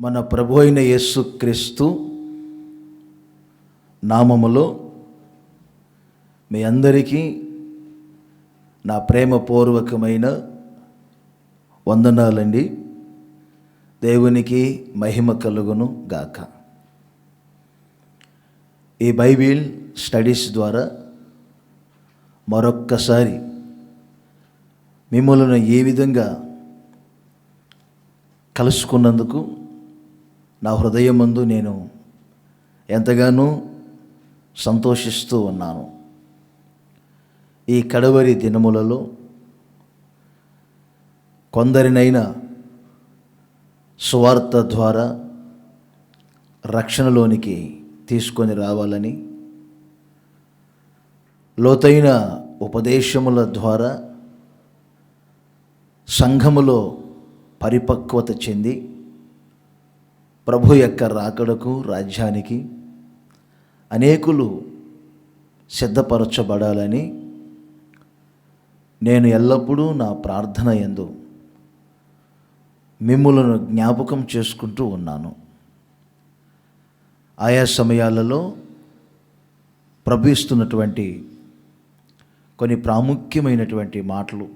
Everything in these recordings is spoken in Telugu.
మన ప్రభు అయిన యేసుక్రీస్తు నామములో మీ అందరికీ నా ప్రేమపూర్వకమైన వందనాలండి. దేవునికి మహిమ కలుగును గాక. ఈ బైబిల్ స్టడీస్ ద్వారా మరొక్కసారి మిమ్మల్ని ఏ విధంగా కలుసుకున్నందుకు నా హృదయమందు నేను ఎంతగానో సంతోషిస్తూ ఉన్నాను. ఈ కడవరి దినములలో కొందరినైనా సువార్త ద్వారా రక్షణలోనికి తీసుకొని రావాలని, లోతైన ఉపదేశముల ద్వారా సంఘములో పరిపక్వత చెంది ప్రభు యొక్క రాకడకు, రాజ్యానికి అనేకులు సిద్ధపరచబడాలని నేను ఎల్లప్పుడూ నా ప్రార్థన యందు మిమ్ములను జ్ఞాపకం చేసుకుంటూ ఉన్నాను. ఆయా సమయాలలో ప్రభు ఇస్తున్నటువంటి కొన్ని ప్రాముఖ్యమైనటువంటి మాటలు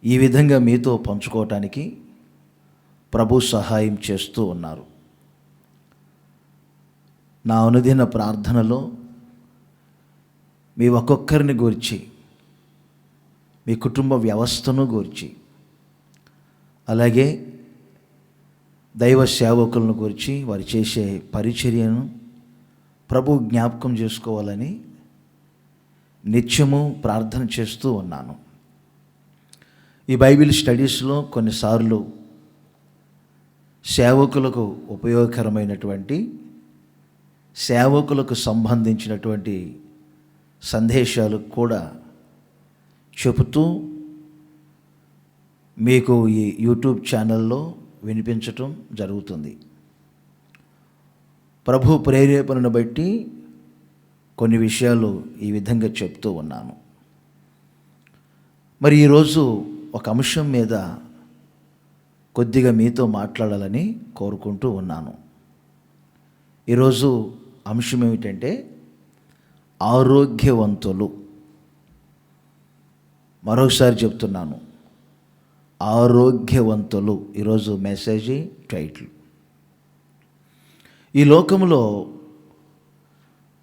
ఈ విధంగా మీతో పంచుకోవటానికి ప్రభు సహాయం చేస్తూ ఉన్నారు. నా అనుదిన ప్రార్థనలో మీ ఒక్కొక్కరిని గూర్చి, మీ కుటుంబ వ్యవస్థను గూర్చి, అలాగే దైవ సేవకులను గురించి, వారు చేసే పరిచర్యను ప్రభు జ్ఞాపకం చేసుకోవాలని నిత్యము ప్రార్థన చేస్తూ ఉన్నాను. ఈ బైబిల్ స్టడీస్లో కొన్నిసార్లు సేవకులకు ఉపయోగకరమైనటువంటి, సేవకులకు సంబంధించినటువంటి సందేశాలు కూడా చెబుతూ మీకు ఈ యూట్యూబ్ ఛానల్లో వినిపించటం జరుగుతుంది. ప్రభు ప్రేరేపణను బట్టి కొన్ని విషయాలు ఈ విధంగా చెప్తూ ఉన్నాను. మరి ఈరోజు ఒక అంశం మీద కొద్దిగా మీతో మాట్లాడాలని కోరుకుంటూ ఉన్నాను. ఈరోజు అంశం ఏమిటంటే ఆరోగ్యవంతులు. మరొకసారి చెప్తున్నాను, ఆరోగ్యవంతులు. ఈరోజు మెసేజ్ టైటిల్. ఈ లోకంలో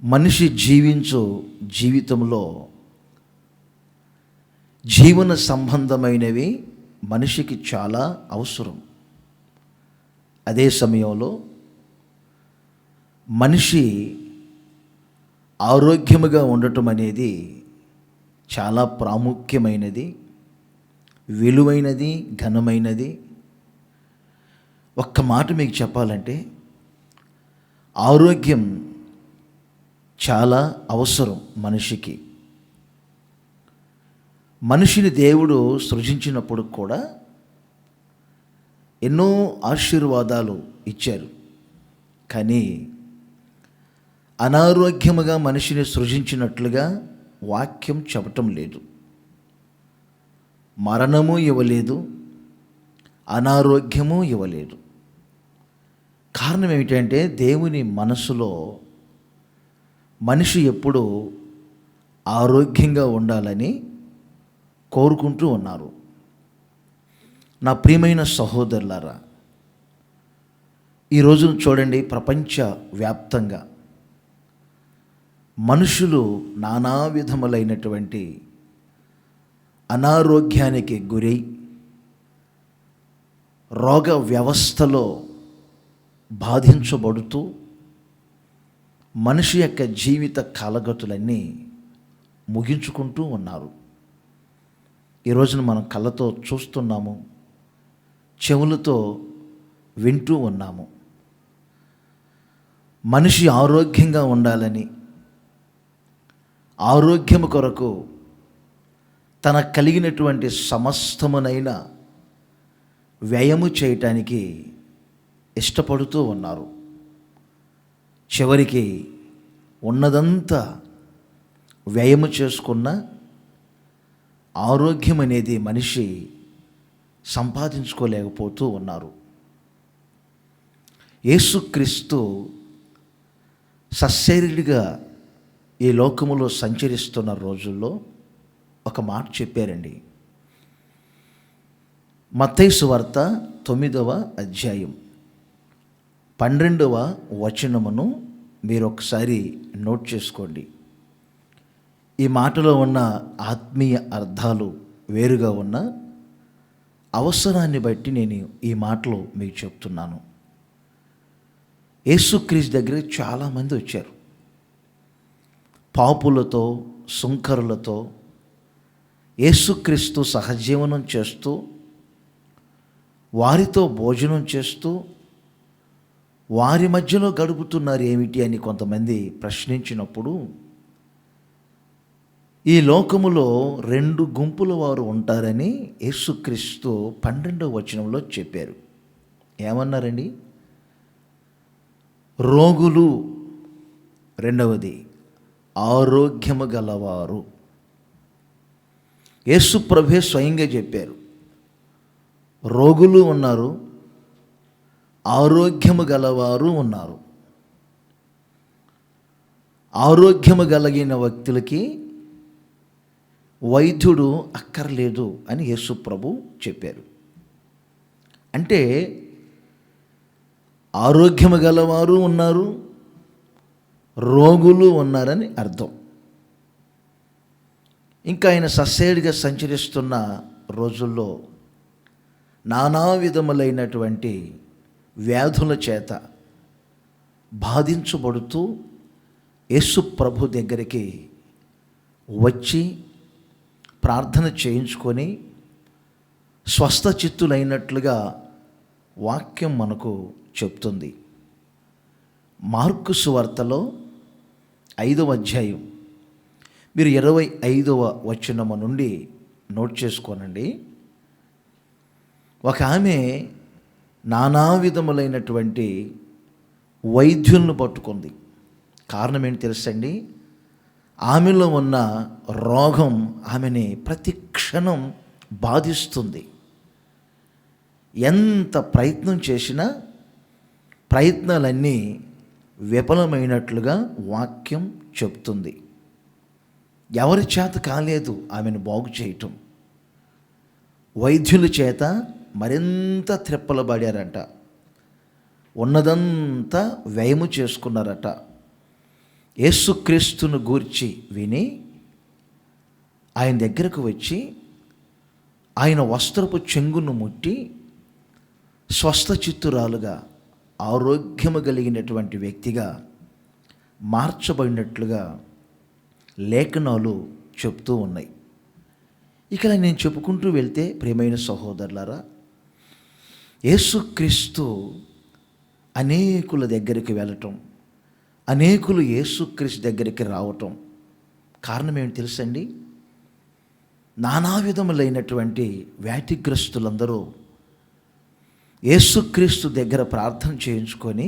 మనిషి జీవించు జీవితంలో జీవన సంబంధమైనవి మనిషికి చాలా అవసరం. అదే సమయంలో మనిషి ఆరోగ్యముగా ఉండటం అనేది చాలా ప్రాముఖ్యమైనది, విలువైనది, ఘనమైనది. ఒక్క మాట మీకు చెప్పాలంటే ఆరోగ్యం చాలా అవసరం మనిషికి. మనిషిని దేవుడు సృజించినప్పుడు కూడా ఎన్నో ఆశీర్వాదాలు ఇచ్చారు. కానీ అనారోగ్యముగా మనిషిని సృజించినట్లుగా వాక్యం చెప్పటం లేదు. మరణము ఇవ్వలేదు, అనారోగ్యము ఇవ్వలేదు. కారణం ఏమిటంటే దేవుని మనసులో మనిషి ఎప్పుడూ ఆరోగ్యంగా ఉండాలని కోరుకుంటూ ఉన్నారు. నా ప్రియమైన సహోదరులారా, ఈ రోజును చూడండి, ప్రపంచ వ్యాప్తంగా మనుషులు నానా విధములైనటువంటి అనారోగ్యానికి గురై రోగ వ్యవస్థలో బాధించబడుతూ మనిషి యొక్క జీవిత కాలగతులన్నీ ముగించుకుంటూ ఉన్నారు. ఈ రోజున మనం కళ్ళతో చూస్తున్నాము, చెవులతో వింటూ ఉన్నాము. మనిషి ఆరోగ్యంగా ఉండాలని, ఆరోగ్యము కొరకు తన కలిగినటువంటి సమస్తమునైన వ్యయము చేయటానికి ఇష్టపడుతూ ఉన్నారు. చివరికి ఉన్నదంతా వ్యయము చేసుకున్న ఆరోగ్యం అనేది మనిషి సంపాదించుకోలేకపోతూ ఉన్నారు. యేసుక్రీస్తు సశరీరుడిగా ఈ లోకములో సంచరిస్తున్న రోజుల్లో ఒక మాట చెప్పారండి. మత్తయి సువార్త 9వ అధ్యాయం 12వ వచనమును మీరు ఒకసారి నోట్ చేసుకోండి. ఈ మాటలో ఉన్న ఆత్మీయ అర్థాలు వేరుగా ఉన్న అవసరాన్ని బట్టి నేను ఈ మాటలు మీకు చెప్తున్నాను. యేసుక్రీస్తు దగ్గరికి చాలామంది వచ్చారు. పాపులతో, సుంకరులతో యేసుక్రీస్తు సహజీవనం చేస్తూ, వారితో భోజనం చేస్తూ, వారి మధ్యలో గడుపుతున్నారు ఏమిటి అని కొంతమంది ప్రశ్నించినప్పుడు, ఈ లోకములో 2 గుంపుల వారు ఉంటారని యేసుక్రీస్తు 12వ వచనంలో చెప్పారు. ఏమన్నారండి? రోగులు, రెండవది ఆరోగ్యము గలవారు. యేసు ప్రభువే స్వయంగా చెప్పారు, రోగులు ఉన్నారు, ఆరోగ్యము గలవారు ఉన్నారు. ఆరోగ్యము కలిగిన వ్యక్తులకి వైద్యుడు అక్కర్లేదు అని యేసు ప్రభు చెప్పారు. అంటే ఆరోగ్యము గలవారు ఉన్నారు, రోగులు ఉన్నారని అర్థం. ఇంకా ఆయన ససేడిగా సంచరిస్తున్న రోజుల్లో నానా విధములైనటువంటి వ్యాధుల చేత బాధించబడుతూ యేసు ప్రభు దగ్గరికి వచ్చి ప్రార్థన చేయించుకొని స్వస్థ చిత్తులైనట్లుగా వాక్యం మనకు చెప్తుంది. మార్కు సువార్తలో 5వ అధ్యాయం మీరు 25వ వచనము నుండి నోట్ చేసుకోనండి. ఒక ఆమె నానా విధములైనటువంటి వైద్యులను పట్టుకుంది. కారణం ఏంటి తెలుసండి? ఆమెలో ఉన్న రోగం ఆమెని ప్రతి క్షణం బాధిస్తుంది. ఎంత ప్రయత్నం చేసినా ప్రయత్నాలన్నీ విఫలమైనట్లుగా వాక్యం చెప్తుంది. ఎవరి చేత కాలేదు ఆమెను బాగు చేయటం. వైద్యుల చేత మరింత త్రెప్పలబడారట, ఉన్నదంతా వ్యయము చేసుకున్నారట. యేసుక్రీస్తును గూర్చి విని ఆయన దగ్గరకు వచ్చి ఆయన వస్త్రపు చెంగును ముట్టి స్వస్థ చిత్తురాలుగా, ఆరోగ్యము కలిగినటువంటి వ్యక్తిగా మార్చబడినట్లుగా లేఖనాలు చెప్తూ ఉన్నాయి. ఇక్కడ నేను చెప్పుకుంటూ వెళ్తే ప్రియమైన సహోదరులారా, యేసుక్రీస్తు అనేకుల దగ్గరికి వెళ్ళటం, అనేకులు యేసుక్రీస్తు దగ్గరికి రావటం కారణం ఏమిటి తెలుసండి? నానా విధములైనటువంటి వ్యాధిగ్రస్తులందరూ యేసుక్రీస్తు దగ్గర ప్రార్థన చేయించుకొని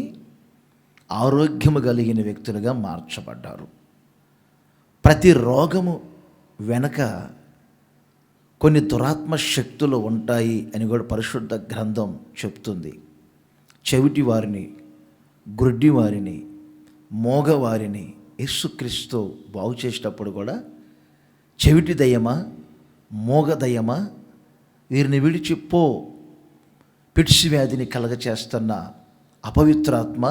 ఆరోగ్యము కలిగిన వ్యక్తులుగా మార్చబడ్డారు. ప్రతి రోగము వెనక కొన్ని దురాత్మ శక్తులు ఉంటాయి అని కూడా పరిశుద్ధ గ్రంథం చెప్తుంది. చెవిటి వారిని, గుడ్డి వారిని, మోగవారిని యేసుక్రీస్తు బాగు చేసేటప్పుడు కూడా చెవిటి దయ్యమా, మోగ దయ్యమా, వీరిని విడిచిపో, పిట్సి వ్యాధిని కలగచేస్తున్న అపవిత్రాత్మ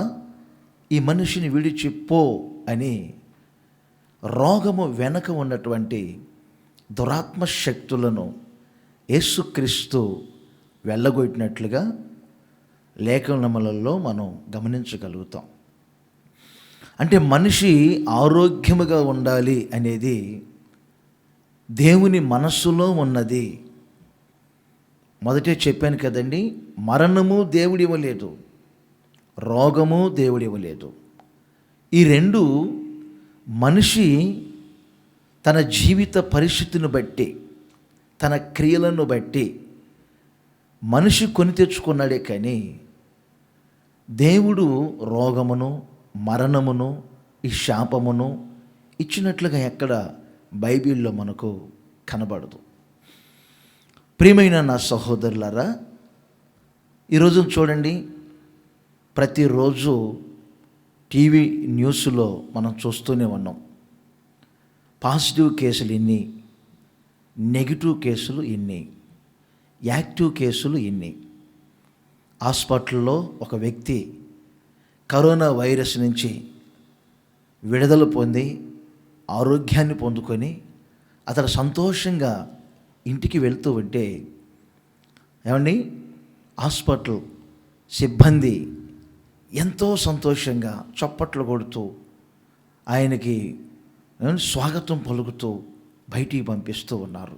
ఈ మనిషిని విడిచిపో అని రోగము వెనక ఉన్నటువంటి దురాత్మ శక్తులను యేసుక్రీస్తు వెళ్ళగొట్టినట్లుగా లేఖనములలో మనం గమనించగలుగుతాం. అంటే మనిషి ఆరోగ్యముగా ఉండాలి అనేది దేవుని మనస్సులో ఉన్నది. మొదటే చెప్పాను కదండి, మరణము దేవుడు ఇవ్వలేదు, రోగము దేవుడు ఇవ్వలేదు. ఈ రెండు మనిషి తన జీవిత పరిస్థితిని బట్టి, తన క్రియలను బట్టి మనిషి కొని తెచ్చుకున్నాడే కానీ దేవుడు రోగమును, మరణమును, ఈ శాపమును ఇచ్చినట్లుగా ఎక్కడ బైబిల్లో మనకు కనబడదు. ప్రియమైన నా సహోదరులారా, ఈరోజు చూడండి, ప్రతిరోజు టీవీ న్యూస్లో మనం చూస్తూనే ఉన్నాం. పాజిటివ్ కేసులు ఎన్ని, నెగిటివ్ కేసులు ఎన్ని, యాక్టివ్ కేసులు ఎన్ని. హాస్పిటల్లో ఒక వ్యక్తి కరోనా వైరస్ నుంచి విడుదల పొంది ఆరోగ్యాన్ని పొందుకొని అతడు సంతోషంగా ఇంటికి వెళ్తూ ఉంటే ఏమండి, హాస్పిటల్ సిబ్బంది ఎంతో సంతోషంగా చప్పట్లు కొడుతూ ఆయనకి స్వాగతం పలుకుతూ బయటికి పంపిస్తూ ఉన్నారు.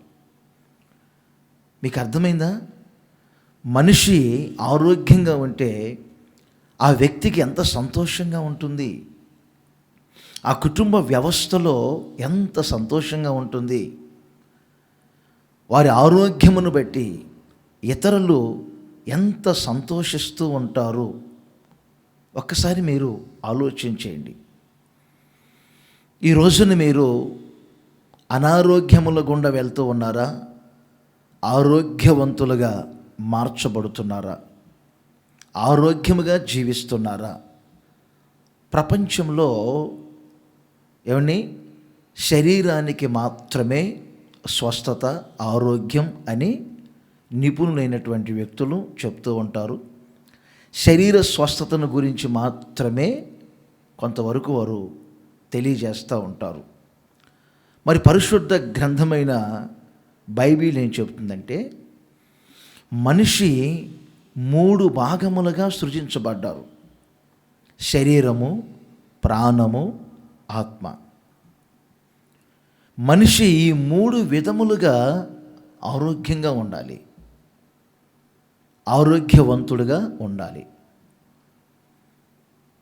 మీకు అర్థమైందా? మనిషి ఆరోగ్యంగా ఉంటే ఆ వ్యక్తికి ఎంత సంతోషంగా ఉంటుంది, ఆ కుటుంబ వ్యవస్థలో ఎంత సంతోషంగా ఉంటుంది. వారి ఆరోగ్యమును బట్టి ఇతరులు ఎంత సంతోషిస్తూ ఉంటారు. ఒక్కసారి మీరు ఆలోచించేయండి. ఈ రోజున మీరు అనారోగ్యముల గుండా వెళ్తూ ఉన్నారా? ఆరోగ్యవంతులుగా మార్చబడుతున్నారా? ఆరోగ్యముగా జీవిస్తున్నారా? ప్రపంచంలో ఏమండి, శరీరానికి మాత్రమే స్వస్థత, ఆరోగ్యం అని నిపుణులైనటువంటి వ్యక్తులు చెప్తూ ఉంటారు. శరీర స్వస్థతను గురించి మాత్రమే కొంతవరకు వారు తెలియజేస్తూ ఉంటారు. మరి పరిశుద్ధ గ్రంథమైన బైబిల్ ఏం చెబుతుందంటే, మనిషి 3 భాగములుగా సృజించబడ్డారు: శరీరము, ప్రాణము, ఆత్మ. మనిషి ఈ 3 విధములుగా ఆరోగ్యంగా ఉండాలి, ఆరోగ్యవంతుడుగా ఉండాలి.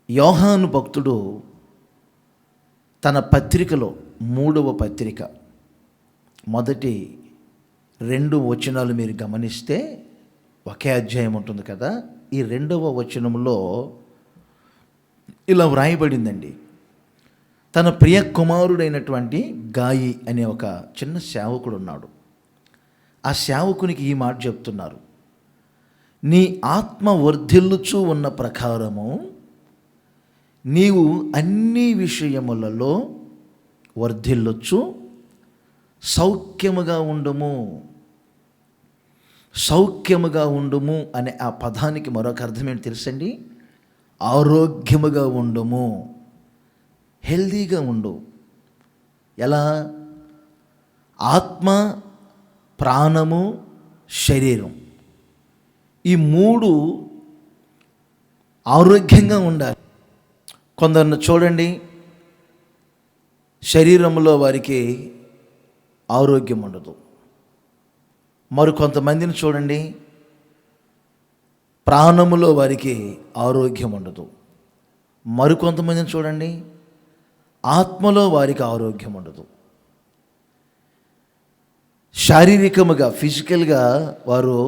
యోహాను భక్తుడు తన పత్రికలో 3వ పత్రిక మొదటి 2 వచనాలు మీరు గమనిస్తే ఒకే అధ్యాయం ఉంటుంది కదా. ఈ 2వ వచనంలో ఇలా వ్రాయబడిందండి: తన ప్రియ కుమారుడైనటువంటి గాయి అనే ఒక చిన్న సేవకుడు ఉన్నాడు. ఆ సేవకునికి ఈ మాట చెప్తున్నారు: నీ ఆత్మ వర్ధిల్లుచూ ఉన్న ప్రకారము నీవు అన్ని విషయములలో వర్ధిల్లుచు సౌఖ్యముగా ఉండుము. సౌఖ్యముగా ఉండుము అనే ఆ పదానికి మరొక అర్థం ఏంటి తెలుసండి? ఆరోగ్యముగా ఉండుము, హెల్దీగా ఉండు. ఎలా? ఆత్మ, ప్రాణము, శరీరం, ఈ 3 ఆరోగ్యంగా ఉండాలి. కొందరిని చూడండి, శరీరంలో వారికి ఆరోగ్యం ఉండదు. మరి కొంతమందిని చూడండి, ప్రాణములో వారికి ఆరోగ్యం ఉండదు. మరికొంతమందిని చూడండి, ఆత్మలో వారికి ఆరోగ్యం ఉండదు. శారీరకముగా, ఫిజికల్గా వారు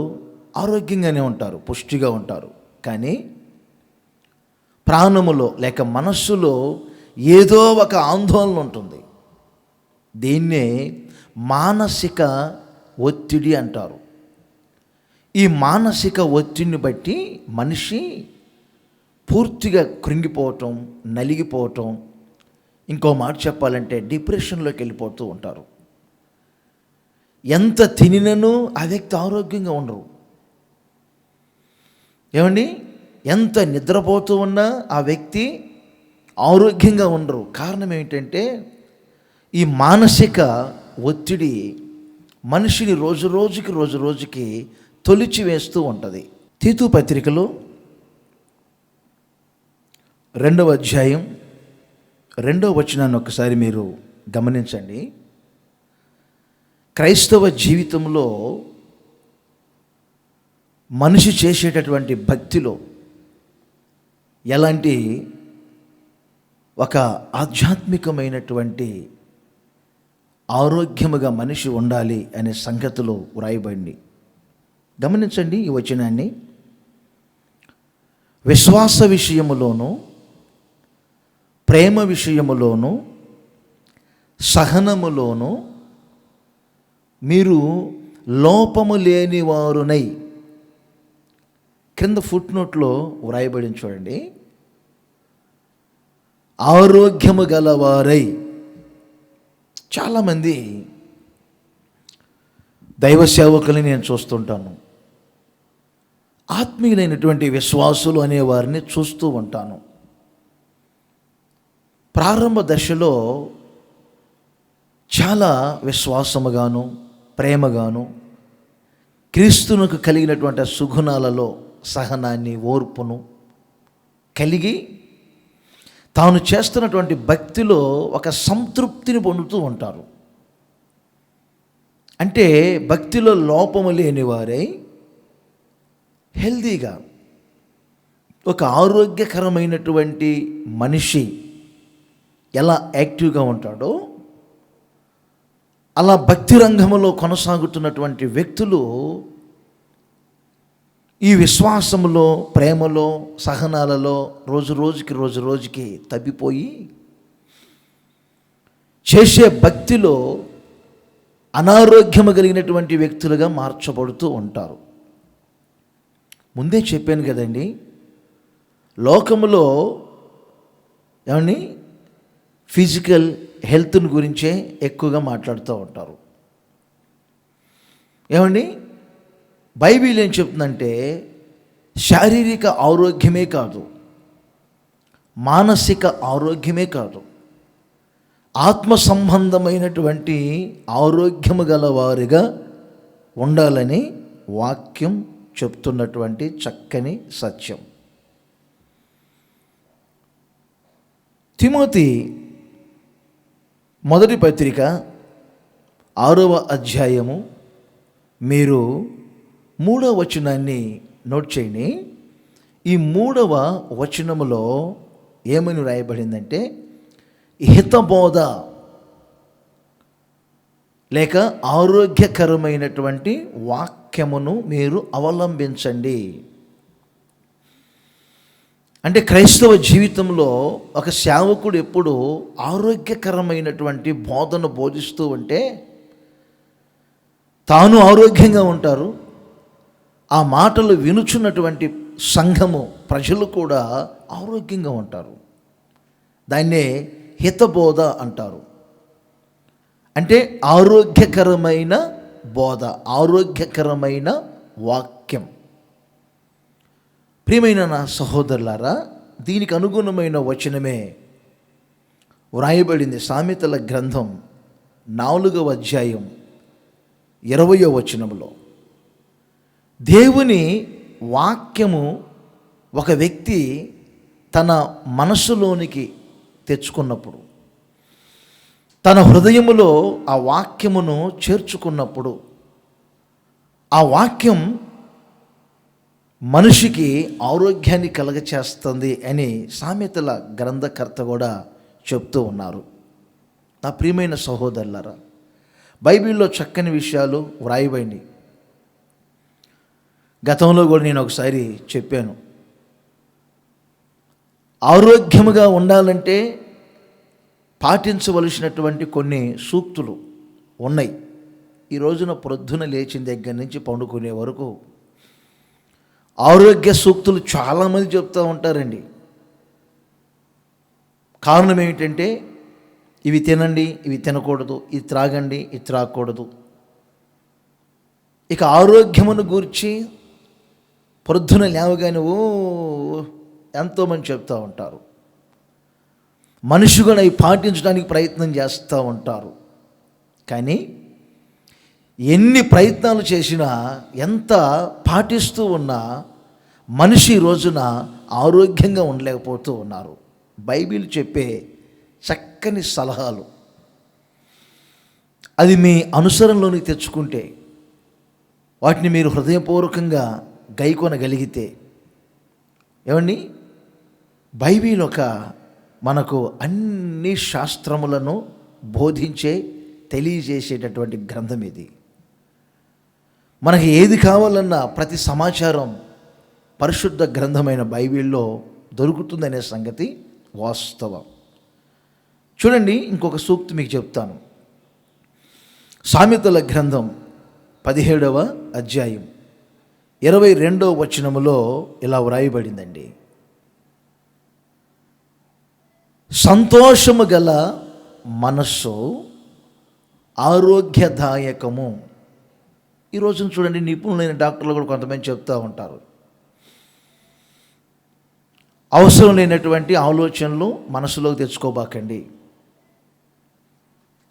ఆరోగ్యంగానే ఉంటారు, పుష్టిగా ఉంటారు. కానీ ప్రాణములో లేక మనస్సులో ఏదో ఒక ఆందోళన ఉంటుంది. దీన్నే మానసిక ఒత్తిడి అంటారు. ఈ మానసిక ఒత్తిడిని బట్టి మనిషి పూర్తిగా కృంగిపోవటం, నలిగిపోవటం, ఇంకో మాట చెప్పాలంటే డిప్రెషన్లోకి వెళ్ళిపోతూ ఉంటారు. ఎంత తినినను ఆ వ్యక్తి ఆరోగ్యంగా ఉండరు. ఏమండి, ఎంత నిద్రపోతూ ఉన్నా ఆ వ్యక్తి ఆరోగ్యంగా ఉండరు. కారణం ఏమిటంటే ఈ మానసిక ఒత్తిడి మనిషిని రోజు రోజుకి తొలిచి వేస్తూ ఉంటుంది. తీతు పత్రికలో 2వ అధ్యాయం 2వ వచనాన్ని ఒకసారి మీరు గమనించండి. క్రైస్తవ జీవితంలో మనిషి చేసేటటువంటి భక్తిలో ఎలాంటి ఒక ఆధ్యాత్మికమైనటువంటి ఆరోగ్యముగా మనిషి ఉండాలి అనే సంగతులు వ్రాయబడింది. గమనించండి ఈ వచనాన్ని. విశ్వాస విషయములోను, ప్రేమ విషయములోను, సహనములోను మీరు లోపము లేని వారునై క్రింద ఫుట్ నోట్లో వ్రాయబడిన చూడండి, ఆరోగ్యము గలవారై. చాలామంది దైవ సేవకుల్ని నేను చూస్తుంటాను, ఆత్మీయులైనటువంటి విశ్వాసులు అనేవారిని చూస్తూ ఉంటాను. ప్రారంభ దశలో చాలా విశ్వాసముగాను ప్రేమగాను క్రీస్తునకు కలిగినటువంటి సుగుణాలలో సహనాన్ని ఓర్పును కలిగి తాను చేస్తున్నటువంటి భక్తిలో ఒక సంతృప్తిని పొందుతూ ఉంటారు. అంటే భక్తిలో లోపము లేని వారై హెల్దీగా ఒక ఆరోగ్యకరమైనటువంటి మనిషి ఎలా యాక్టివ్గా ఉంటాడో అలా భక్తి రంగంలో కొనసాగుతున్నటువంటి వ్యక్తులు ఈ విశ్వాసములో ప్రేమలో సహనాలలో రోజు రోజుకి తప్పిపోయి చేసే భక్తిలో అనారోగ్యము కలిగినటువంటి వ్యక్తులుగా మార్చబడుతూ ఉంటారు. ముందే చెప్పాను కదండి, లోకములో ఏమండి ఫిజికల్ హెల్త్ని గురించే ఎక్కువగా మాట్లాడుతూ ఉంటారు. ఏమండి బైబిల్ ఏం చెప్తుందంటే శారీరక ఆరోగ్యమే కాదు, మానసిక ఆరోగ్యమే కాదు, ఆత్మ సంబంధమైనటువంటి ఆరోగ్యము గల వారిగా ఉండాలని వాక్యం చెప్తున్నటువంటి చక్కని సత్యం. తిమోతి మొదటి పత్రిక 6వ అధ్యాయము మీరు 3వ వచనాన్ని నోట్ చేయండి. ఈ 3వ వచనములో ఏమని రాయబడిందంటే హితబోధ లేక ఆరోగ్యకరమైనటువంటి వాక్యమును మీరు అవలంబించండి. అంటే క్రైస్తవ జీవితంలో ఒక సేవకుడు ఎప్పుడు ఆరోగ్యకరమైనటువంటి బోధన బోధిస్తూ ఉంటే తాను ఆరోగ్యంగా ఉంటారు, ఆ మాటలు వినుచున్నటువంటి సంఘము ప్రజలు కూడా ఆరోగ్యంగా ఉంటారు. దాన్నే హితబోధ అంటారు. అంటే ఆరోగ్యకరమైన బోధ, ఆరోగ్యకరమైన వాక్యం. ప్రియమైన నా సహోదరులారా, దీనికి అనుగుణమైన వచనమే వ్రాయబడింది సామెతల గ్రంథం 4వ అధ్యాయం 20వ వచనంలో. దేవుని వాక్యము ఒక వ్యక్తి తన మనసులోనికి తెచ్చుకున్నప్పుడు, తన హృదయములో ఆ వాక్యమును చేర్చుకున్నప్పుడు, ఆ వాక్యం మనిషికి ఆరోగ్యాన్ని కలగచేస్తుంది అని సామెతల గ్రంథకర్త కూడా చెప్తూ ఉన్నారు. నా ప్రియమైన సహోదరులారా, బైబిల్లో చక్కని విషయాలు వ్రాయబడి గతంలో కూడా నేను ఒకసారి చెప్పాను. ఆరోగ్యముగా ఉండాలంటే పాటించవలసినటువంటి కొన్ని సూక్తులు ఉన్నాయి. ఈ రోజున ప్రొద్దున లేచిన దగ్గర నుంచి పండుకునే వరకు ఆరోగ్య సూక్తులు చాలామంది చెప్తూ ఉంటారండి. కారణం ఏమిటంటే ఇవి తినండి, ఇవి తినకూడదు, ఇది త్రాగండి, ఇది త్రాగకూడదు. ఇక ఆరోగ్యమును గూర్చి ప్రొద్దున లేవగానే ఎంతోమంది చెప్తూ ఉంటారు. మనిషి కూడా అవి పాటించడానికి ప్రయత్నం చేస్తూ ఉంటారు. కానీ ఎన్ని ప్రయత్నాలు చేసినా, ఎంత పాటిస్తూ ఉన్నా మనిషి రోజున ఆరోగ్యంగా ఉండలేకపోతూ ఉన్నారు. బైబిల్ చెప్పే చక్కని సలహాలు అది మీ అనుసరణలోనికి తెచ్చుకుంటే, వాటిని మీరు హృదయపూర్వకంగా గైకొనగలిగితే, ఏమండి బైబిల్ ఒక మనకు అన్ని శాస్త్రములను బోధించే తెలియజేసేటటువంటి గ్రంథం ఇది. మనకి ఏది కావాలన్నా ప్రతి సమాచారం పరిశుద్ధ గ్రంథమైన బైబిల్లో దొరుకుతుందనే సంగతి వాస్తవం. చూడండి, ఇంకొక సూక్తి మీకు చెప్తాను. సామెతల గ్రంథం 17వ అధ్యాయం 22వ వచనములో ఇలా వ్రాయబడిందండి. సంతోషము గల మనస్సు ఆరోగ్యదాయకము. ఈ రోజున చూడండి, నిపుణులైన డాక్టర్లు కూడా కొంతమంది చెప్తూ ఉంటారు, అవసరం లేనటువంటి ఆలోచనలు మనసులోకి తెచ్చుకోబాకండి,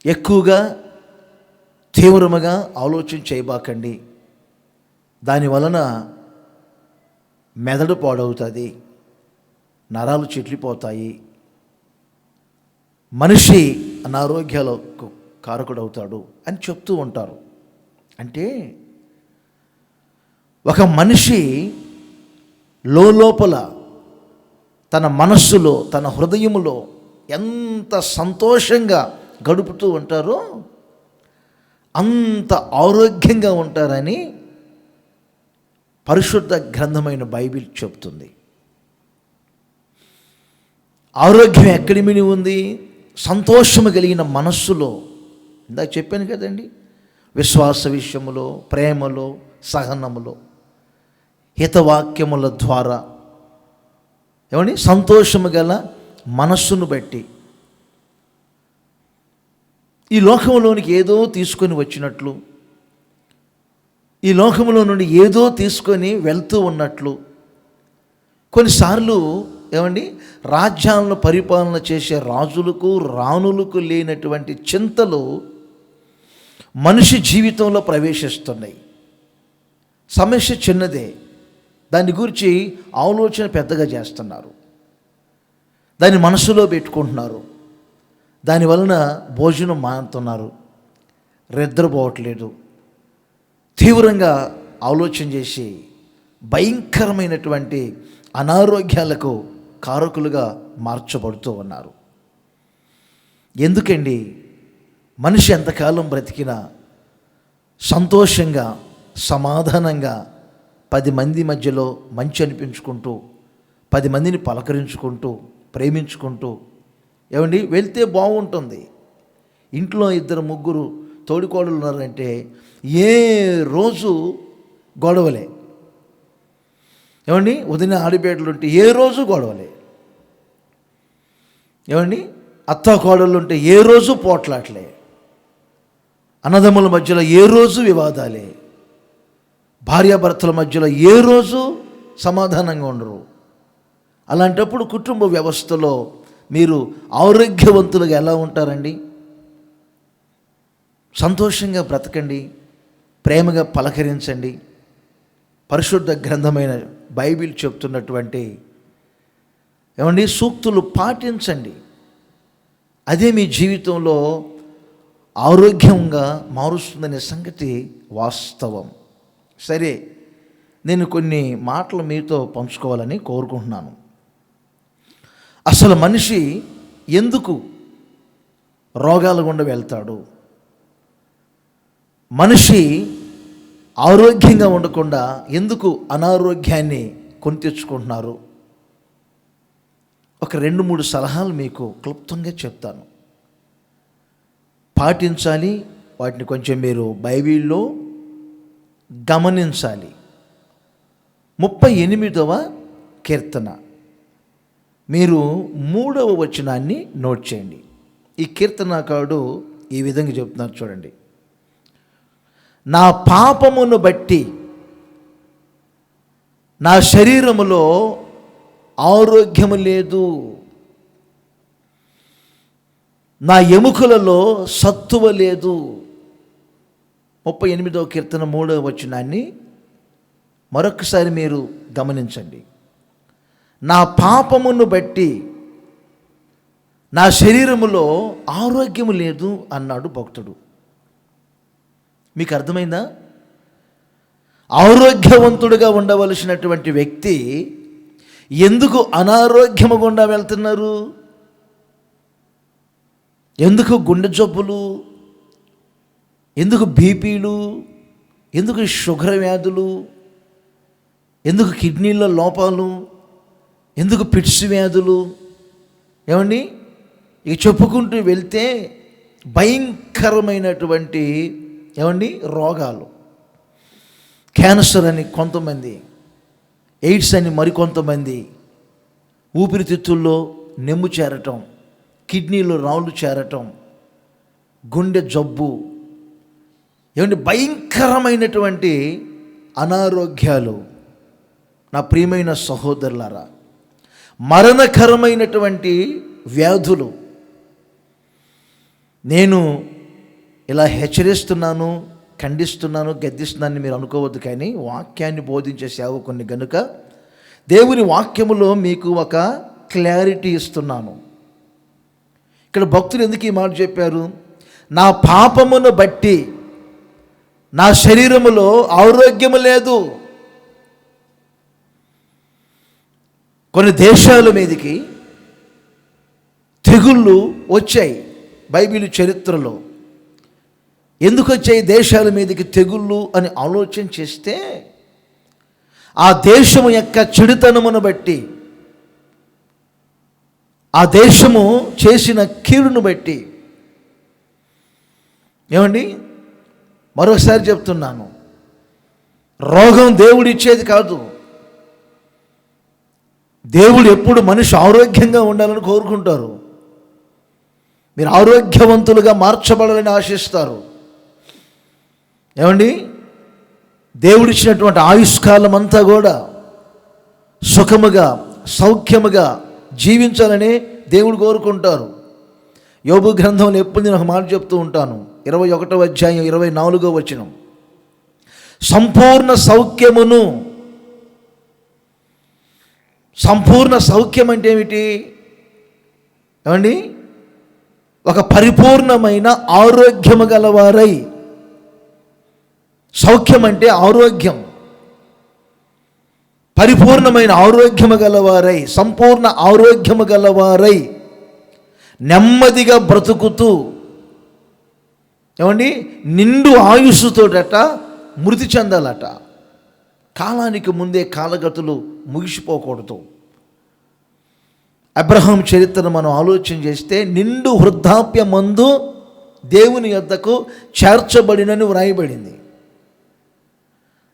ఎక్కువగా తీవ్రముగా ఆలోచన చేయబాకండి, దానివలన మెదడు పాడవుతుంది, నరాలు చెట్లిపోతాయి, మనిషి అనారోగ్యాలకు కారకుడవుతాడు అని చెప్తూ ఉంటారు. అంటే ఒక మనిషి లోపల తన మనస్సులో, తన హృదయములో ఎంత సంతోషంగా గడుపుతూ ఉంటారో అంత ఆరోగ్యంగా ఉంటారని పరిశుద్ధ గ్రంథమైన బైబిల్ చెప్తుంది. ఆరోగ్యం ఎక్కడి మిని ఉంది? సంతోషము కలిగిన మనస్సులో. ఇందాక చెప్పాను కదండి, విశ్వాస విషయములో, ప్రేమలో, సహనములో, హితవాక్యముల ద్వారా ఏమని సంతోషము గల మనస్సును బట్టి ఈ లోకంలోనికి ఏదో తీసుకొని వచ్చినట్లు, ఈ లోకంలో నుండి ఏదో తీసుకొని వెళ్తూ ఉన్నట్లు, కొన్నిసార్లు ఏమండి రాజ్యాలను పరిపాలన చేసే రాజులకు రాణులకు లేనటువంటి చింతలు మనిషి జీవితంలో ప్రవేశిస్తున్నాయి. సమస్య చిన్నదే, దాని గురించి ఆలోచన పెద్దగా చేస్తున్నారు, దాన్ని మనసులో పెట్టుకుంటున్నారు, దానివలన భోజనం మానుతున్నారు, నిద్రపోవట్లేదు, తీవ్రంగా ఆలోచన చేసి భయంకరమైనటువంటి అనారోగ్యాలకు కారకులుగా మార్చబడుతూ ఉన్నారు. ఎందుకండి? మనిషి ఎంతకాలం బ్రతికినా సంతోషంగా, సమాధానంగా 10 మంది మధ్యలో మంచి అనిపించుకుంటూ, 10 మందిని పలకరించుకుంటూ, ప్రేమించుకుంటూ ఏమండి వెళ్తే బాగుంటుంది. ఇంట్లో 2-3 తోడికోడలు ఉన్నారంటే ఏ రోజు గొడవలే. ఏమండి ఉదయం ఆడిబేటలు ఉంటే ఏ రోజు గొడవలే. ఏమండి అత్త కోడళ్ళు ఉంటే ఏ రోజు పోట్లాట్లే. అన్నదమ్ముల మధ్యలో ఏ రోజు వివాదాలే. భార్యాభర్తల మధ్యలో ఏ రోజు సమాధానంగా ఉండరు. అలాంటప్పుడు కుటుంబ వ్యవస్థలో మీరు ఆరోగ్యవంతులుగా ఎలా ఉంటారండి? సంతోషంగా బ్రతకండి, ప్రేమగా పలకరించండి. పరిశుద్ధ గ్రంథమైన బైబిల్ చెప్తున్నటువంటి ఏమండి సూక్తులు పాటించండి. అదే మీ జీవితంలో ఆరోగ్యంగా మారుస్తుందనే సంగతి వాస్తవం. సరే, నేను కొన్ని మాటలు మీతో పంచుకోవాలని కోరుకుంటున్నాను. అసలు మనిషి ఎందుకు రోగాల గుండా వెళ్తాడు? మనిషి ఆరోగ్యంగా ఉండకుండా ఎందుకు అనారోగ్యాన్ని కొని తెచ్చుకుంటున్నారు? ఒక 2-3 సలహాలు మీకు క్లుప్తంగా చెప్తాను, పాటించాలి. వాటిని కొంచెం మీరు బైబిల్లో గమనించాలి. 38వ కీర్తన మీరు 3వ వచనాన్ని నోట్ చేయండి. ఈ కీర్తనకారుడు ఈ విధంగా చెప్తున్నారు, చూడండి. నా పాపమును బట్టి నా శరీరములో ఆరోగ్యము లేదు, నా ఎముకలలో సత్తువ లేదు. 38వ కీర్తన 3వ వచనాన్ని మరొకసారి మీరు గమనించండి. నా పాపమును బట్టి నా శరీరములో ఆరోగ్యము లేదు అన్నాడు భక్తుడు. మీకు అర్థమైందా? ఆరోగ్యవంతుడిగా ఉండవలసినటువంటి వ్యక్తి ఎందుకు అనారోగ్యము గుండా వెళ్తున్నారు? ఎందుకు గుండె జబ్బులు, ఎందుకు బీపీలు, ఎందుకు షుగర్ వ్యాధులు, ఎందుకు కిడ్నీల లోపాలు, ఎందుకు పిట్స్ వ్యాధులు? ఏమండి ఇక చెప్పుకుంటూ వెళ్తే భయంకరమైనటువంటి ఏమండి రోగాలు. క్యాన్సర్ అని కొంతమంది, ఎయిడ్స్ అని మరికొంతమంది, ఊపిరితిత్తుల్లో నెమ్ము చేరటం, కిడ్నీలో రాళ్ళు చేరటం, గుండె జబ్బు, ఏమంటే భయంకరమైనటువంటి అనారోగ్యాలు. నా ప్రియమైన సహోదరులారా, మరణకరమైనటువంటి వ్యాధులు. నేను ఇలా హెచ్చరిస్తున్నాను, ఖండిస్తున్నాను, గద్దిస్తున్నానని మీరు అనుకోవద్దు. కానీ వాక్యాన్ని బోధించే సేవకుని గనుక దేవుని వాక్యములో మీకు ఒక క్లారిటీ ఇస్తున్నాను. ఇక్కడ భక్తులు ఎందుకు ఈ మాట చెప్పారు? నా పాపమును బట్టి నా శరీరములో ఆరోగ్యము లేదు. కొన్ని దేశాల మీదకి తెగుళ్ళు వచ్చాయి బైబిల్ చరిత్రలో. ఎందుకు వచ్చాయి దేశాల మీదకి తెగుళ్ళు అని ఆలోచన చేస్తే, ఆ దేశము యొక్క చెడుతనమును బట్టి, ఆ దేశము చేసిన కీడును బట్టి. ఏమండి, మరొకసారి చెప్తున్నాను, రోగం దేవుడిచ్చేది కాదు. దేవుడు ఎప్పుడు మనిషి ఆరోగ్యంగా ఉండాలని కోరుకుంటారు. మీరు ఆరోగ్యవంతులుగా మార్చబడాలని ఆశిస్తారు. ఏమండి, దేవుడిచ్చినటువంటి ఆయుష్కాలం అంతా కూడా సుఖముగా సౌఖ్యముగా జీవించాలని దేవుడు కోరుకుంటారు. యోబు గ్రంథంలో ఎప్పుడు నేను ఒక మాట చెప్తూ ఉంటాను, 21వ అధ్యాయం 24వ వచనం, సంపూర్ణ సౌఖ్యమును. సంపూర్ణ సౌఖ్యం అంటే ఏమిటి? ఏమండి, ఒక పరిపూర్ణమైన ఆరోగ్యము గలవారై. సౌఖ్యం అంటే ఆరోగ్యం. పరిపూర్ణమైన ఆరోగ్యము గలవారై, సంపూర్ణ ఆరోగ్యము గలవారై, నెమ్మదిగా బ్రతుకుతూ, ఏమండి, నిండు ఆయుస్సుతోటట మృతి చెందాలట. కాలానికి ముందే కాలగతులు ముగిసిపోకూడదు. అబ్రహాం చరిత్రను మనం ఆలోచన చేస్తే, నిండు వృద్ధాప్యమందు దేవుని యొద్దకు చేర్చబడినని వ్రాయబడింది.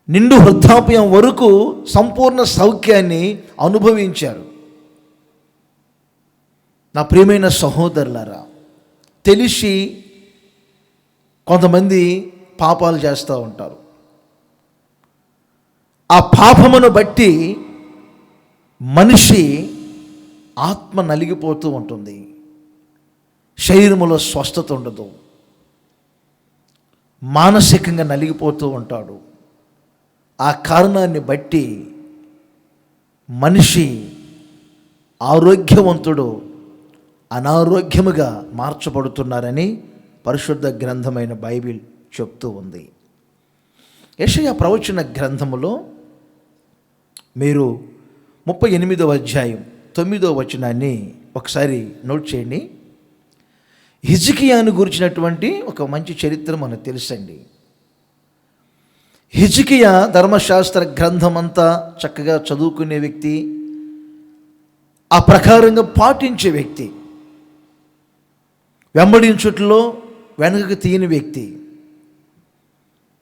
నిండు వృద్ధాప్యం వరకు సంపూర్ణ సౌఖ్యాన్ని అనుభవించారు. నా ప్రియమైన సహోదరులారా, తెలిసి కొంతమంది పాపాలు చేస్తూ ఉంటారు. ఆ పాపమును బట్టి మనిషి ఆత్మ నలిగిపోతూ ఉంటుంది, శరీరములో స్వస్థత ఉండదు, మానసికంగా నలిగిపోతూ ఉంటాడు. ఆ కారణాన్ని బట్టి మనిషి ఆరోగ్యవంతుడు అనారోగ్యముగా మార్చబడుతున్నారని పరిశుద్ధ గ్రంథమైన బైబిల్ చెప్తూ ఉంది. యెషయా ప్రవచన గ్రంథములో మీరు 38వ అధ్యాయం 9వ వచనాన్ని ఒకసారి నోట్ చేయండి. హిజ్కియాను గురించినటువంటి ఒక మంచి చరిత్ర మనకు తెలుసండి. హిజ్కియా ధర్మశాస్త్ర గ్రంథం అంతా చక్కగా చదువుకునే వ్యక్తి, ఆ ప్రకారంగా పాటించే వ్యక్తి, వెంబడించుట్లో వెనకకు తీయని వ్యక్తి,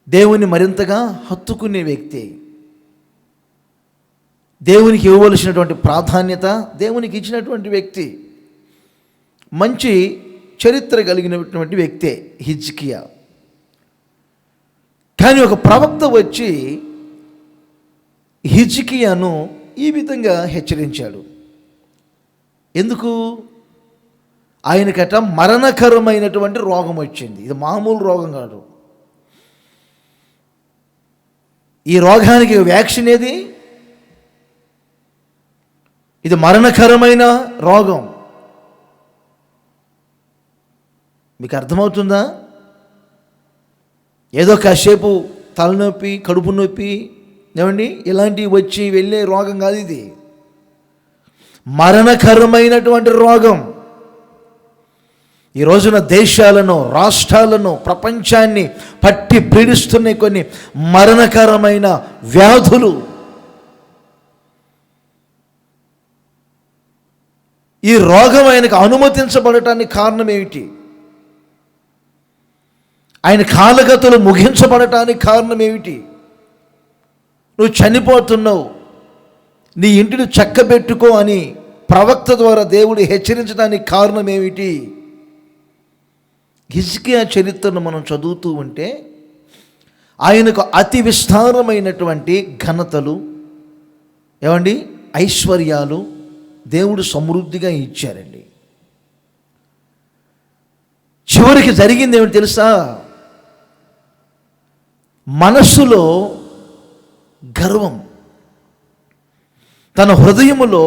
దేవుని మరింతగా హత్తుకునే వ్యక్తి, దేవునికి ఇవ్వవలసినటువంటి ప్రాధాన్యత దేవునికి ఇచ్చినటువంటి వ్యక్తి, మంచి చరిత్ర కలిగినటువంటి వ్యక్తే హిజ్కియా. కానీ ఒక ప్రవక్త వచ్చి హిజ్కియాను ఈ విధంగా హెచ్చరించాడు. ఎందుకు? ఆయనకట మరణకరమైనటువంటి రోగం వచ్చింది. ఇది మామూలు రోగం కాదు. ఈ రోగానికి వ్యాక్సిన్ ఏది? ఇది మరణకరమైన రోగం. మీకు అర్థమవుతుందా? ఏదో కాసేపు తలనొప్పి, కడుపు నొప్పి, ఏమండి, ఇలాంటివి వచ్చి వెళ్ళే రోగం కాదు ఇది. మరణకరమైనటువంటి రోగం. ఈ రోజున దేశాలను, రాష్ట్రాలను, ప్రపంచాన్ని పట్టి పీడిస్తున్న కొన్ని మరణకరమైన వ్యాధులు. ఈ రోగం ఆయనకు అనుమతించబడటానికి కారణం ఏమిటి? ఆయన కాలగతులు ముగించబడటానికి కారణం ఏమిటి? నువ్వు చనిపోతున్నావు, నీ ఇంటిని చక్కబెట్టుకో అని ప్రవక్త ద్వారా దేవుడు హెచ్చరించడానికి కారణం ఏమిటి? హిజ్కియా చరిత్రను మనం చదువుతూ ఉంటే ఆయనకు అతి విస్తారమైనటువంటి ఘనతలు, ఐశ్వర్యాలు దేవుడు సమృద్ధిగా ఇచ్చారండి. చివరికి జరిగింది ఏమిటి తెలుసా? మనస్సులో గర్వం, తన హృదయములో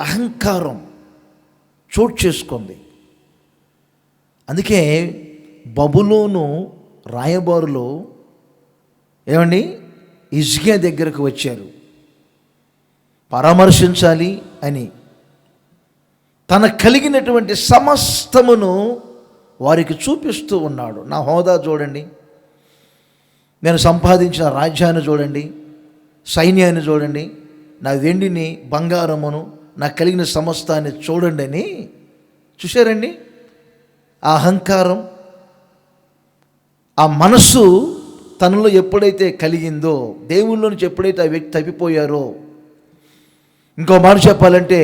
అహంకారం చోటు చేసుకుంది. అందుకే బబులోను రాయబారులు హిజ్కియా దగ్గరకు వచ్చారు పరామర్శించాలి అని. తన కలిగినటువంటి సమస్తమును వారికి చూపిస్తూ ఉన్నాడు. నా హోదా చూడండి, నేను సంపాదించిన రాజ్యాన్ని చూడండి, సైన్యాన్ని చూడండి, నా వెండిని బంగారమును, నాకు కలిగిన సమస్తాన్ని చూడండి అని. చూశారండి ఆ అహంకారం, ఆ మనస్సు తనలో ఎప్పుడైతే కలిగిందో, దేవుళ్ళ నుంచి ఎప్పుడైతే ఆ వ్యక్తి తప్పిపోయారో, ఇంకో మాట చెప్పాలంటే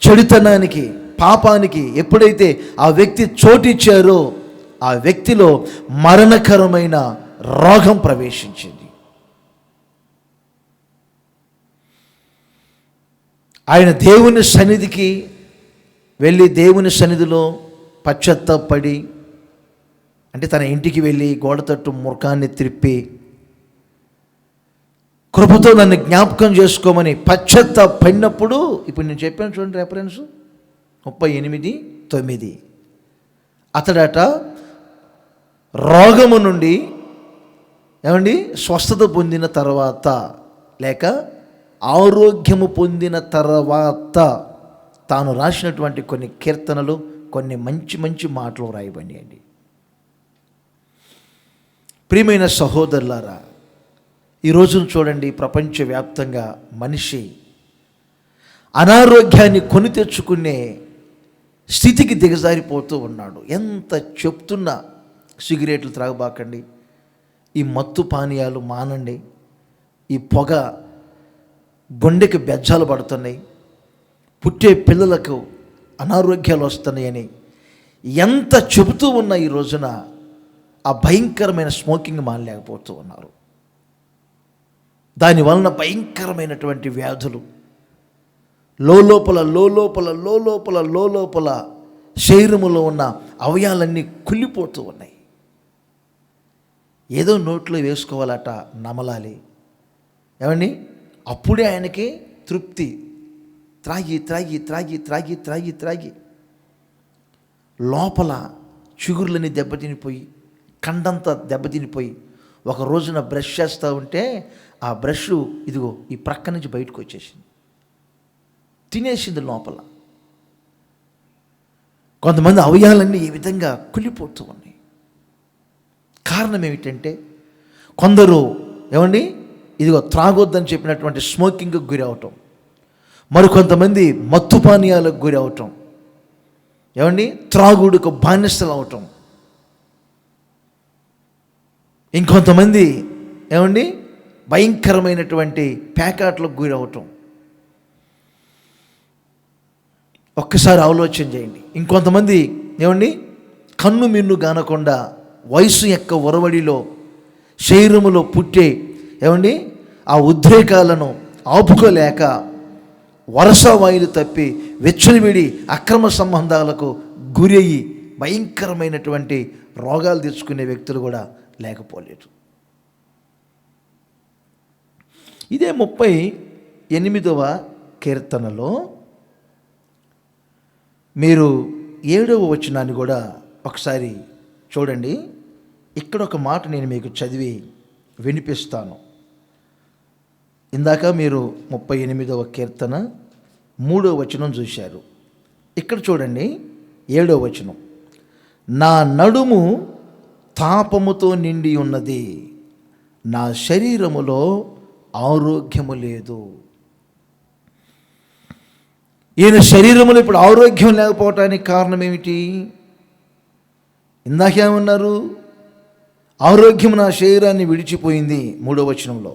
చెడుతనానికి, పాపానికి ఎప్పుడైతే ఆ వ్యక్తి చోటిచ్చారో ఆ వ్యక్తిలో మరణకరమైన రోగం ప్రవేశించింది. ఆయన దేవుని సన్నిధికి వెళ్ళి దేవుని సన్నిధిలో పశ్చాత్తాపడి, అంటే తన ఇంటికి వెళ్ళి గోడ తట్టు ముఖాన్ని త్రిప్పి కృపతో నన్ను జ్ఞాపకం చేసుకోమని పశ్చాత్తాపడినప్పుడు, ఇప్పుడు నేను చెప్పాను చూడండి రెఫరెన్స్ 38:9, అతడట రోగము నుండి స్వస్థత పొందిన తర్వాత, లేక ఆరోగ్యము పొందిన తర్వాత తాను రాసినటువంటి కొన్ని కీర్తనలు, కొన్ని మంచి మంచి మాటలు రాయబడినాయండి. ప్రియమైన సహోదరులారా, ఈరోజును చూడండి, ప్రపంచవ్యాప్తంగా మనిషి అనారోగ్యాన్ని కొని తెచ్చుకునే స్థితికి దిగజారిపోతూ ఉన్నాడు. ఎంత చెప్తున్నా సిగరెట్లు త్రాగబాకండి, ఈ మత్తు పానీయాలు మానండి, ఈ పొగ గుండెకి బెజ్జాలు పడుతున్నాయి, పుట్టే పిల్లలకు అనారోగ్యాలు వస్తున్నాయని ఎంత చెబుతూ ఉన్నా ఈ రోజున ఆ భయంకరమైన స్మోకింగ్ మానలేకపోతూ ఉన్నారు. దానివలన భయంకరమైనటువంటి వ్యాధులు లోలోపల శరీరములో ఉన్న అవయాలన్నీ కుళ్ళిపోతూ ఉన్నాయి. ఏదో నోట్లో వేసుకోవాలట, నమలాలి, అప్పుడే ఆయనకి తృప్తి. త్రాగి త్రాగి త్రాగి త్రాగి త్రాగి త్రాగి లోపల చిగుర్లని దెబ్బతినిపోయి, కండంతా దెబ్బతినిపోయి, ఒక రోజున బ్రష్ చేస్తూ ఉంటే ఆ బ్రష్ ఇదిగో ఈ ప్రక్క నుంచి బయటకు వచ్చేసింది, తినేసింది లోపల. కొంతమంది అవయవాలన్నీ ఈ విధంగా కుళ్ళిపోతూ ఉన్నాయి. కారణం ఏమిటంటే కొందరు ఇదిగో త్రాగొద్దని చెప్పినటువంటి స్మోకింగ్కి గురి అవటం, మరికొంతమంది మత్తు పానీయాలకు గురి అవటం, త్రాగుడుకు బానిసలు అవటం, ఇంకొంతమంది భయంకరమైనటువంటి ప్యాకెట్లకు గురి అవటం. ఒక్కసారి ఆలోచన చేయండి. ఇంకొంతమంది కన్ను మిన్ను గానకుండా వయసు యొక్క ఒరవడిలో శరీరములో పుట్టే ఆ ఉద్రేకాలను ఆపుకోలేక వరస వాయులు తప్పి వెచ్చలివిడి అక్రమ సంబంధాలకు గురి అయ్యి భయంకరమైనటువంటి రోగాలు తెచ్చుకునే వ్యక్తులు కూడా లేకపోలేదు. ఇదే 38వ కీర్తనలో మీరు 7వ వచనాన్ని కూడా ఒకసారి చూడండి. ఇక్కడ ఒక మాట నేను మీకు చదివి వినిపిస్తాను. ఇందాక మీరు 38వ కీర్తన 3వ వచనం చూశారు. ఇక్కడ చూడండి 7వ వచనం, నా నడుము తాపముతో నిండి ఉన్నది, నా శరీరములో ఆరోగ్యము లేదు. ఈయన శరీరంలో ఇప్పుడు ఆరోగ్యం లేకపోవటానికి కారణం ఏమిటి? ఇందాకేమన్నారు? ఆరోగ్యం నా శరీరాన్ని విడిచిపోయింది 3వ వచనంలో.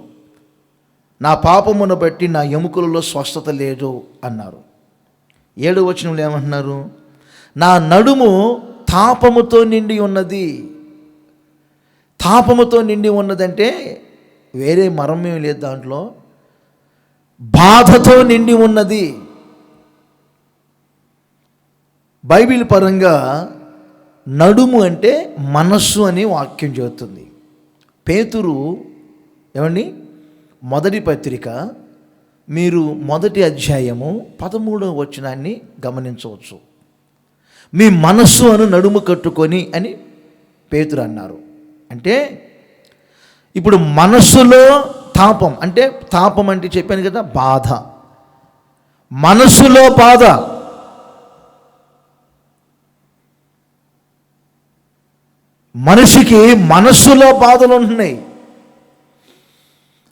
నా పాపమును బట్టి నా ఎముకలలో స్వస్థత లేదు అన్నారు. 7వ వచనంలో ఏమంటున్నారు? నా నడుము తాపముతో నిండి ఉన్నది. తాపముతో నిండి ఉన్నదంటే వేరే మరమేం లేదు దాంట్లో, బాధతో నిండి ఉన్నది. బైబిల్ పరంగా నడుము అంటే మనస్సు అని వాక్యం చెబుతుంది. పేతురు ఏమండి, మొదటి పత్రిక మీరు 1వ అధ్యాయము 13వ వచనాన్ని గమనించవచ్చు. మీ మనస్సు అను నడుము కట్టుకొని అని పేతురు అన్నారు. అంటే ఇప్పుడు మనస్సులో తాపం, అంటే తాపం అంటే చెప్పాను కదా, బాధ. మనస్సులో బాధ, మనిషికి మనస్సులో బాధలు ఉంటున్నాయి.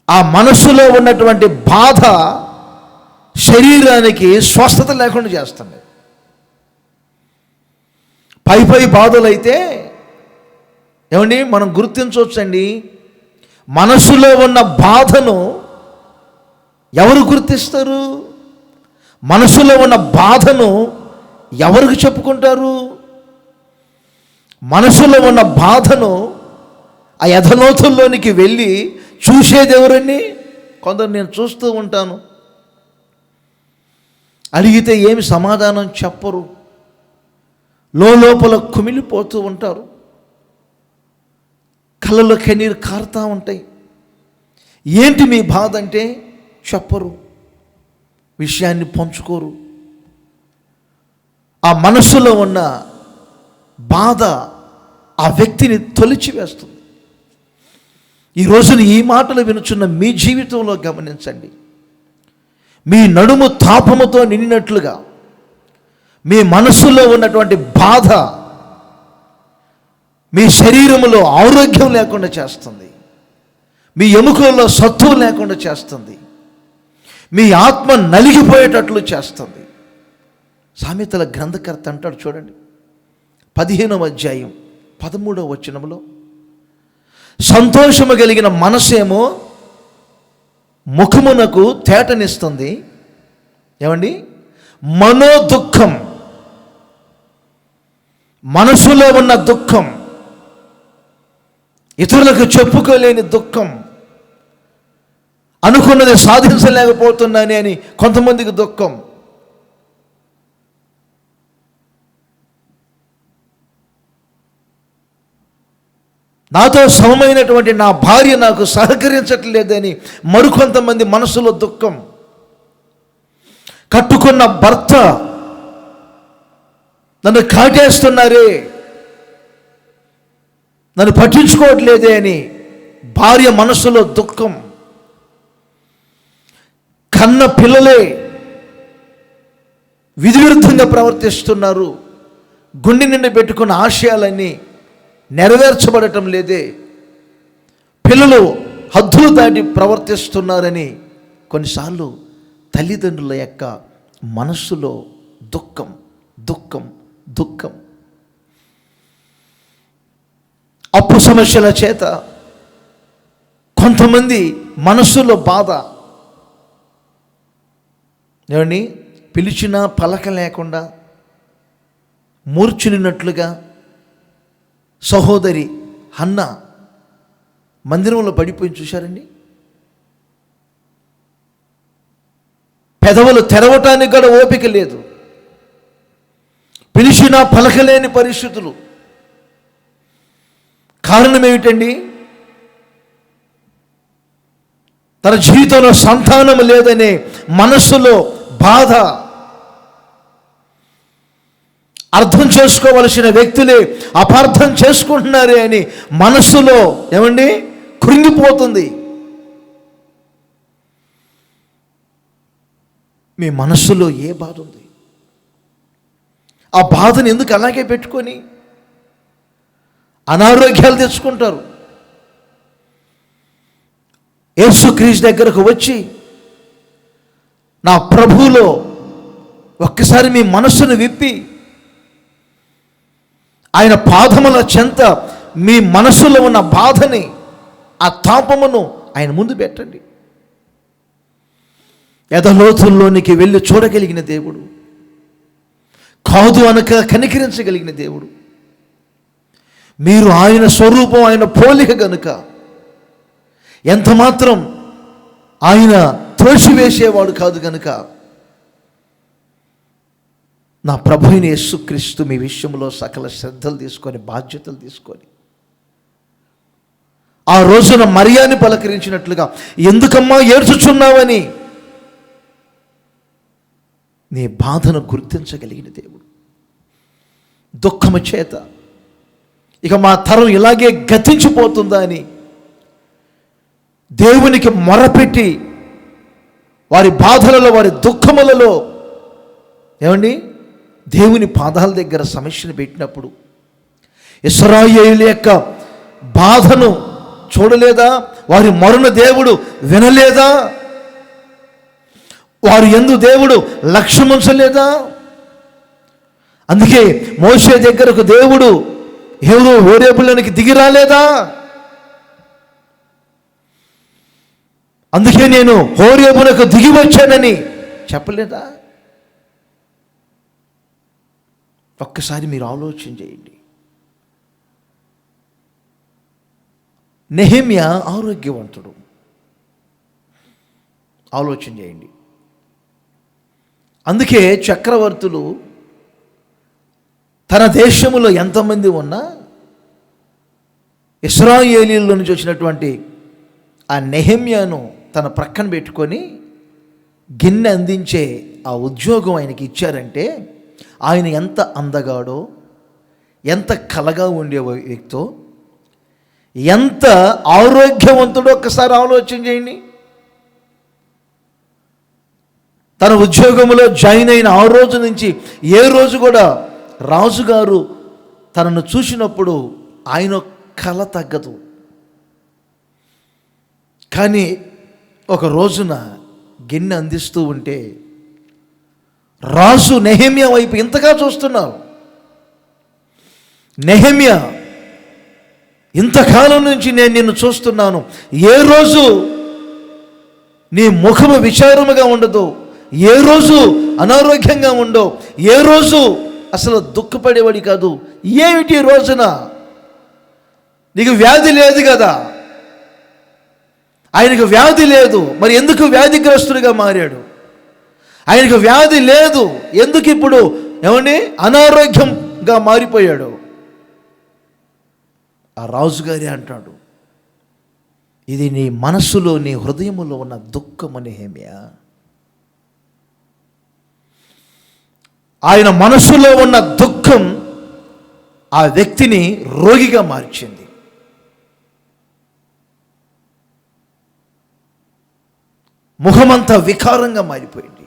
ఆ మనస్సులో ఉన్నటువంటి బాధ శరీరానికి స్వస్థత లేకుండా చేస్తుంది. పై బాధలు అయితే ఏమండి మనం గుర్తించవచ్చండి. మనస్సులో ఉన్న బాధను ఎవరు గుర్తిస్తారు? మనసులో ఉన్న బాధను ఎవరికి చెప్పుకుంటారు? మనసులో ఉన్న బాధను ఆ యథలోతుల్లోనికి వెళ్ళి చూసేది ఎవరండి? కొందరు నేను చూస్తూ ఉంటాను, అడిగితే ఏమి సమాధానం చెప్పరు, లోపల కుమిలిపోతూ ఉంటారు, కళ్ళలో కన్నీరు కారుతూ ఉంటాయి. ఏంటి మీ బాధ అంటే చెప్పరు, విషయాన్ని పంచుకోరు. ఆ మనస్సులో ఉన్న బాధ ఆ వ్యక్తిని తొలిచివేస్తుంది. ఈ రోజున ఈ మాటలు వినుచున్న మీ జీవితంలో గమనించండి. మీ నడుము తాపముతో నిండినట్లుగా మీ మనస్సులో ఉన్నటువంటి బాధ మీ శరీరములో ఆరోగ్యం లేకుండా చేస్తుంది, మీ ఎముకల్లో సత్తువు లేకుండా చేస్తుంది, మీ ఆత్మ నలిగిపోయేటట్లు చేస్తుంది. సామెతల గ్రంథకర్త అంటాడు చూడండి, 15వ అధ్యాయం 13వ వచనంలో, సంతోషము కలిగిన మనసేమో ముఖమునకు తేటనిస్తుంది. ఏమండి? మనోదుఃఖం, మనసులో ఉన్న దుఃఖం, ఇతరులకు చెప్పుకోలేని దుఃఖం, అనుకున్నది సాధించలేకపోతున్నాను అని కొంతమందికి దుఃఖం, నాతో సమమైనటువంటి నా భార్య నాకు సహకరించట్లేదని మరికొంతమంది మనసులో దుఃఖం, కట్టుకున్న భర్త నన్ను కాటేస్తున్నారే, నన్ను పట్టించుకోవట్లేదే అని భార్య మనసులో దుఃఖం, కన్న పిల్లలే విధివిరుద్ధంగా ప్రవర్తిస్తున్నారు, గుండె నిండా పెట్టుకున్న ఆశయాలన్నీ నెరవేర్చబడటం లేదే, పిల్లలు హద్దులు దాటి ప్రవర్తిస్తున్నారని కొన్నిసార్లు తల్లిదండ్రుల యొక్క మనస్సులో దుఃఖం దుఃఖం దుఃఖం. అప్పు సమస్యల చేత కొంతమంది మనస్సులో బాధ. ఏమండి? పిలిచినా పలక లేకుండా మూర్ఛునినట్లుగా సహోదరి హన్న మందిరంలో పడిపోయి చూశారండి. పెదవులు తెరవటానికి కూడా ఓపిక లేదు, పిలిచినా పలకలేని పరిస్థితులు. కారణం ఏమిటండి? తన జీవితంలో సంతానం లేదనే మనస్సులో బాధ. అర్థం చేసుకోవలసిన వ్యక్తులే అపార్థం చేసుకుంటున్నారే అని మనస్సులో ఏమండి కృంగిపోతుంది. మీ మనస్సులో ఏ బాధ ఉంది? ఆ బాధను ఎందుకు అలాగే పెట్టుకొని అనారోగ్యాలు తెచ్చుకుంటారు? యేసుక్రీస్తు దగ్గరకు వచ్చి నా ప్రభువులో ఒక్కసారి మీ మనస్సును విప్పి ఆయన పాదముల చెంత మీ మనస్సులో ఉన్న బాధని, ఆ తాపమును ఆయన ముందు పెట్టండి. ఎదలోతుల్లోనికి వెళ్ళి చూడగలిగిన దేవుడు, కాదు అనక కనికరించగలిగిన దేవుడు. మీరు ఆయన స్వరూపం, ఆయన పోలిక గనుక ఎంత మాత్రం ఆయన త్రోసివేసేవాడు కాదు గనుక నా ప్రభు అయిన యేసుక్రీస్తు మీ విషయంలో సకల శ్రద్ధలు తీసుకొని, బాధ్యతలు తీసుకొని, ఆ రోజున మరియాని పలకరించినట్లుగా ఎందుకమ్మా ఏడ్చుచున్నావని నీ బాధను గుర్తించగలిగిన దేవుడు. దుఃఖము చేత ఇక మా తరం ఇలాగే గతించిపోతుందా అని దేవునికి మొరపెట్టి వారి బాధలలో, వారి దుఃఖములలో ఏమండి దేవుని పాదాల దగ్గర సమస్యను పెట్టినప్పుడు ఇశ్రాయేలు యొక్క బాధను చూడలేదా? వారి మొరను దేవుడు వినలేదా? వారు యందు దేవుడు లక్ష్యం ఉంచలేదా? అందుకే మోషే దగ్గరకు దేవుడు ఎవరు హోరేబులోనికి దిగి రాలేదా? అందుకే నేను హోరేబులకు దిగి వచ్చానని చెప్పలేదా? ఒక్కసారి మీరు ఆలోచన చేయండి. నెహెమ్యా ఆరోగ్యవంతుడు. ఆలోచన చేయండి. అందుకే చక్రవర్తులు తన దేశంలో ఎంతమంది ఉన్నా ఇశ్రాయేలీయుల నుంచి వచ్చినటువంటి ఆ నెహెమ్యాను తన ప్రక్కన పెట్టుకొని గిన్నె అందించే ఆ ఉద్యోగం ఆయనకి ఇచ్చారంటే ఆయన ఎంత అందగాడో, ఎంత కలగా ఉండే వ్యక్తో, ఎంత ఆరోగ్యవంతుడో ఒక్కసారి ఆలోచన చేయండి. తన ఉద్యోగంలో జాయిన్ అయిన ఆ రోజు నుంచి ఏ రోజు కూడా రాజుగారు తనను చూసినప్పుడు ఆయన కల తగ్గదు. కానీ ఒక రోజున గిన్నె అందిస్తూ ఉంటే రాజు నెహెమ్యా వైపు ఇంతగా చూస్తున్నారు. నెహెమ్యా, ఇంతకాలం నుంచి నేను నిన్ను చూస్తున్నాను, ఏ రోజు నీ ముఖము విచారముగా ఉండదు, ఏ రోజు అనారోగ్యంగా ఉండో, ఏ రోజు అసలు దుఃఖపడేవాడి కాదు. ఏమిటి రోజున నీకు వ్యాధి లేదు కదా? ఆయనకు వ్యాధి లేదు, మరి ఎందుకు వ్యాధిగ్రస్తుడిగా మారాడు? ఆయనకు వ్యాధి లేదు, ఎందుకు ఇప్పుడు ఏమండి అనారోగ్యంగా మారిపోయాడు? ఆ రాజుగారి అంటాడు, ఇది నీ మనస్సులో, నీ హృదయములో ఉన్న దుఃఖము నెహెమ్యా. ఆయన మనస్సులో ఉన్న దుఃఖం ఆ వ్యక్తిని రోగిగా మార్చింది. ముఖమంతా వికారంగా మారిపోయింది.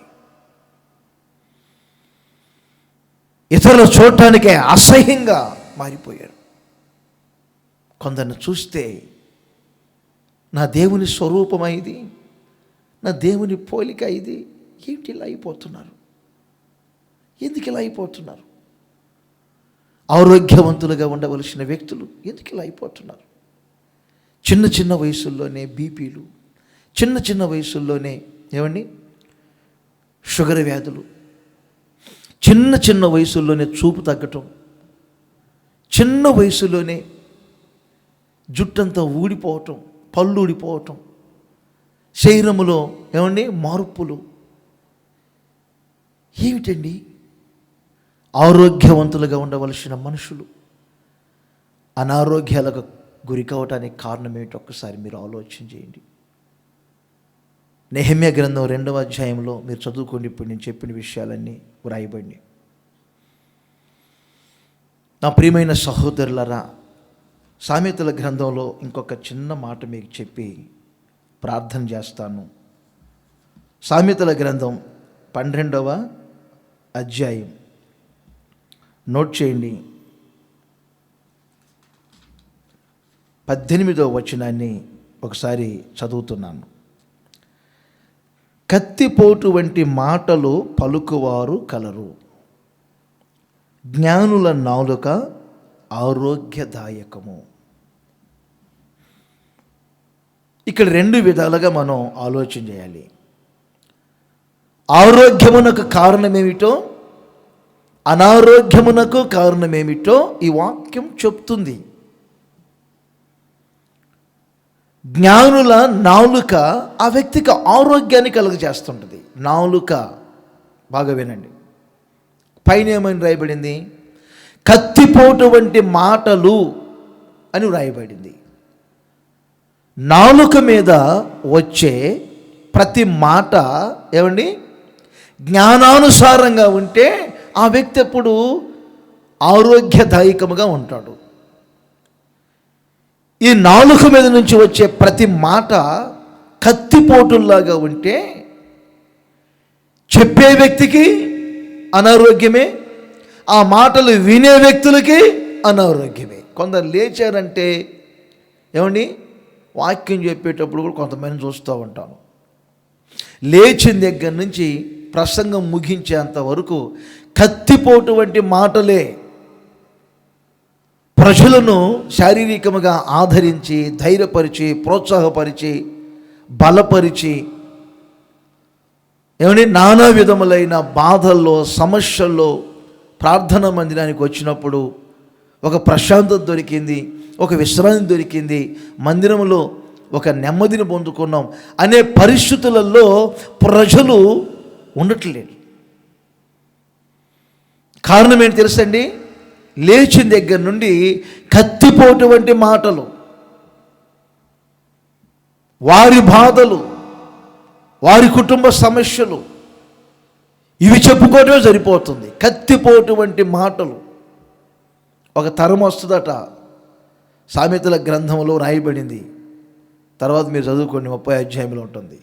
ఇతరులు చూడటానికే అసహ్యంగా మారిపోయారు. కొందరిని చూస్తే నా దేవుని స్వరూపం ఇది, నా దేవుని పోలిక ఇది, ఏంటి ఇలా అయిపోతున్నారు? ఎందుకు ఇలా అయిపోతున్నారు? ఆరోగ్యవంతులుగా ఉండవలసిన వ్యక్తులు ఎందుకు ఇలా అయిపోతున్నారు? చిన్న చిన్న వయసుల్లోనే బీపీలు, చిన్న చిన్న వయసుల్లోనే ఏమండి షుగర్ వ్యాధులు, చిన్న చిన్న వయసుల్లోనే చూపు తగ్గటం, చిన్న వయసులోనే జుట్టంతా ఊడిపోవటం, పళ్ళు ఊడిపోవటం, శరీరములో ఏమండి మార్పులు. ఏమిటండి? ఆరోగ్యవంతులుగా ఉండవలసిన మనుషులు అనారోగ్యాలకు గురి కావటానికి కారణం ఏమిటి? ఒక్కసారి మీరు ఆలోచన చేయండి. నెహెమ్యా గ్రంథం 2వ అధ్యాయంలో మీరు చదువుకోండి. ఇప్పుడు నేను చెప్పిన విషయాలన్నీ వ్రాయబడి. నా ప్రియమైన సహోదరులరా, సామెతల గ్రంథంలో ఇంకొక చిన్న మాట మీకు చెప్పి ప్రార్థన చేస్తాను. సామెతల గ్రంథం 12వ అధ్యాయం నోట్ చేయండి. 18వ వచనాన్ని ఒకసారి చదువుతున్నాను. కత్తిపోటు వంటి మాటలు పలుకువారు కలరు, జ్ఞానుల నాలుక ఆరోగ్యదాయకము. ఇక్కడ 2 విధాలుగా మనం ఆలోచన చేయాలి. ఆరోగ్యమునకు కారణమేమిటో, అనారోగ్యమునకు కారణమేమిటో ఈ వాక్యం చెప్తుంది. జ్ఞానుల నాలుక ఆ వ్యక్తికి ఆరోగ్యాన్ని కలుగజేస్తుంటుంది. నాలుక, బాగా వినండి, పైన ఏమని రాయబడింది? కత్తిపోటు వంటి మాటలు అని వ్రాయబడింది. నాలుక మీద వచ్చే ప్రతి మాట ఏమండి జ్ఞానానుసారంగా ఉంటే ఆ వ్యక్తి ఎప్పుడు ఆరోగ్యదాయకముగా ఉంటాడు. ఈ నాలుక మీద నుంచి వచ్చే ప్రతి మాట కత్తిపోటుల్లాగా ఉంటే చెప్పే వ్యక్తికి అనారోగ్యమే, ఆ మాటలు వినే వ్యక్తులకి అనారోగ్యమే. కొందరు లేచారంటే ఏమండి వాక్యం చెప్పేటప్పుడు కూడా కొంతమంది చూస్తూ ఉంటాను, లేచిన దగ్గర నుంచి ప్రసంగం ముగించేంత వరకు కత్తిపోటు వంటి మాటలే ప్రజలను శారీరకముగా ఆదరించి, ధైర్యపరిచి, ప్రోత్సాహపరిచి, బలపరిచి, ఏమంటే నానా విధములైన బాధల్లో, సమస్యల్లో ప్రార్థనా మందిరానికి వచ్చినప్పుడు ఒక ప్రశాంతత దొరికింది, ఒక విశ్రాంతి దొరికింది, మందిరంలో ఒక నెమ్మదిని పొందుకున్నాం అనే పరిస్థితులలో ప్రజలు ఉండట్లేదు. కారణం ఏంటి తెలుసండి? లేచిన దగ్గర నుండి కత్తిపోటు వంటి మాటలు, వారి బాధలు, వారి కుటుంబ సమస్యలు, ఇవి చెప్పుకోవటమే సరిపోతుంది. కత్తిపోటు వంటి మాటలు. ఒక తరం వస్తుందట, సామెతల గ్రంథంలో రాయబడింది, తర్వాత మీరు చదువుకోండి, 30వ అధ్యాయంలో ఉంటుంది.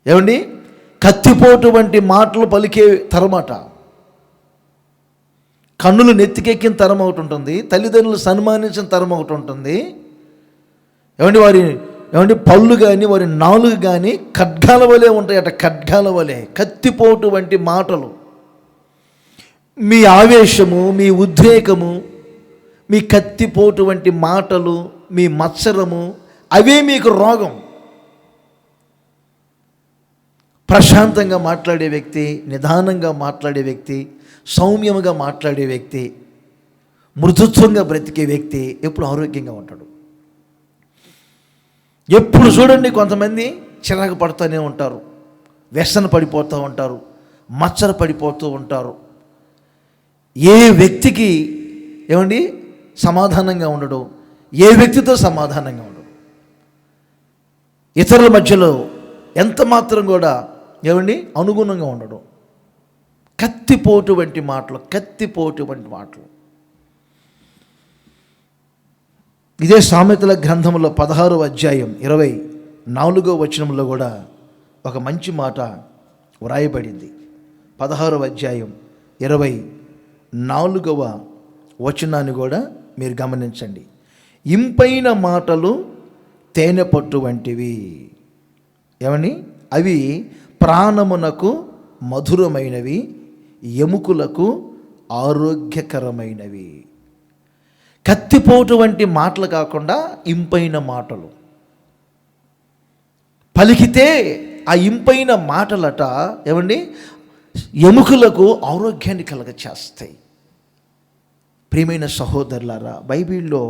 ఏమండి కత్తిపోటు వంటి మాటలు పలికే తరమట. కన్నులు నెత్తికెక్కిన తరం ఒకటి ఉంటుంది, తల్లిదండ్రులు సన్మానించిన తరం ఒకటి ఉంటుంది. ఏమండి పళ్ళు కానీ వారి నాలుగు కానీ ఖడ్గాల వలె ఉంటాయట, ఖడ్గాల వలె. కత్తిపోటు వంటి మాటలు. మీ ఆవేశము, మీ ఉద్రేకము, మీ కత్తిపోటు వంటి మాటలు, మీ మత్సరము, అవే మీకు రోగం. ప్రశాంతంగా మాట్లాడే వ్యక్తి, నిదానంగా మాట్లాడే వ్యక్తి, సౌమ్యముగా మాట్లాడే వ్యక్తి, మృదుత్వంగా బ్రతికే వ్యక్తి ఎప్పుడు ఆరోగ్యంగా ఉంటాడు. ఎప్పుడు చూడండి కొంతమంది చిరాకు పడుతూనే ఉంటారు, వ్యసన పడిపోతూ ఉంటారు, మచ్చర పడిపోతూ ఉంటారు. ఏ వ్యక్తికి ఏమండి సమాధానంగా ఉండడు, ఏ వ్యక్తితో సమాధానంగా ఉండడు, ఇతరుల మధ్యలో ఎంత మాత్రం కూడా ఏమండి అనుగుణంగా ఉండడు. కత్తిపోటు వంటి మాటలు, కత్తిపోటు వంటి మాటలు. ఇదే సామెతల గ్రంథంలో 16వ అధ్యాయం 24వ వచనంలో కూడా ఒక మంచి మాట వ్రాయబడింది. 16వ అధ్యాయం 24వ వచనాన్ని కూడా మీరు గమనించండి. ఇంపైన మాటలు తేనె పట్టు వంటివి. ఏమని? అవి ప్రాణమునకు మధురమైనవి, ఎముకలకు ఆరోగ్యకరమైనవి. కత్తిపోటు వంటి మాటలు కాకుండా ఇంపైన మాటలు పలికితే ఆ ఇంపైన మాటలట ఏమండి ఎముకలకు ఆరోగ్యాన్ని కలగచేస్తాయి. ప్రియమైన సహోదరులారా, బైబిల్లో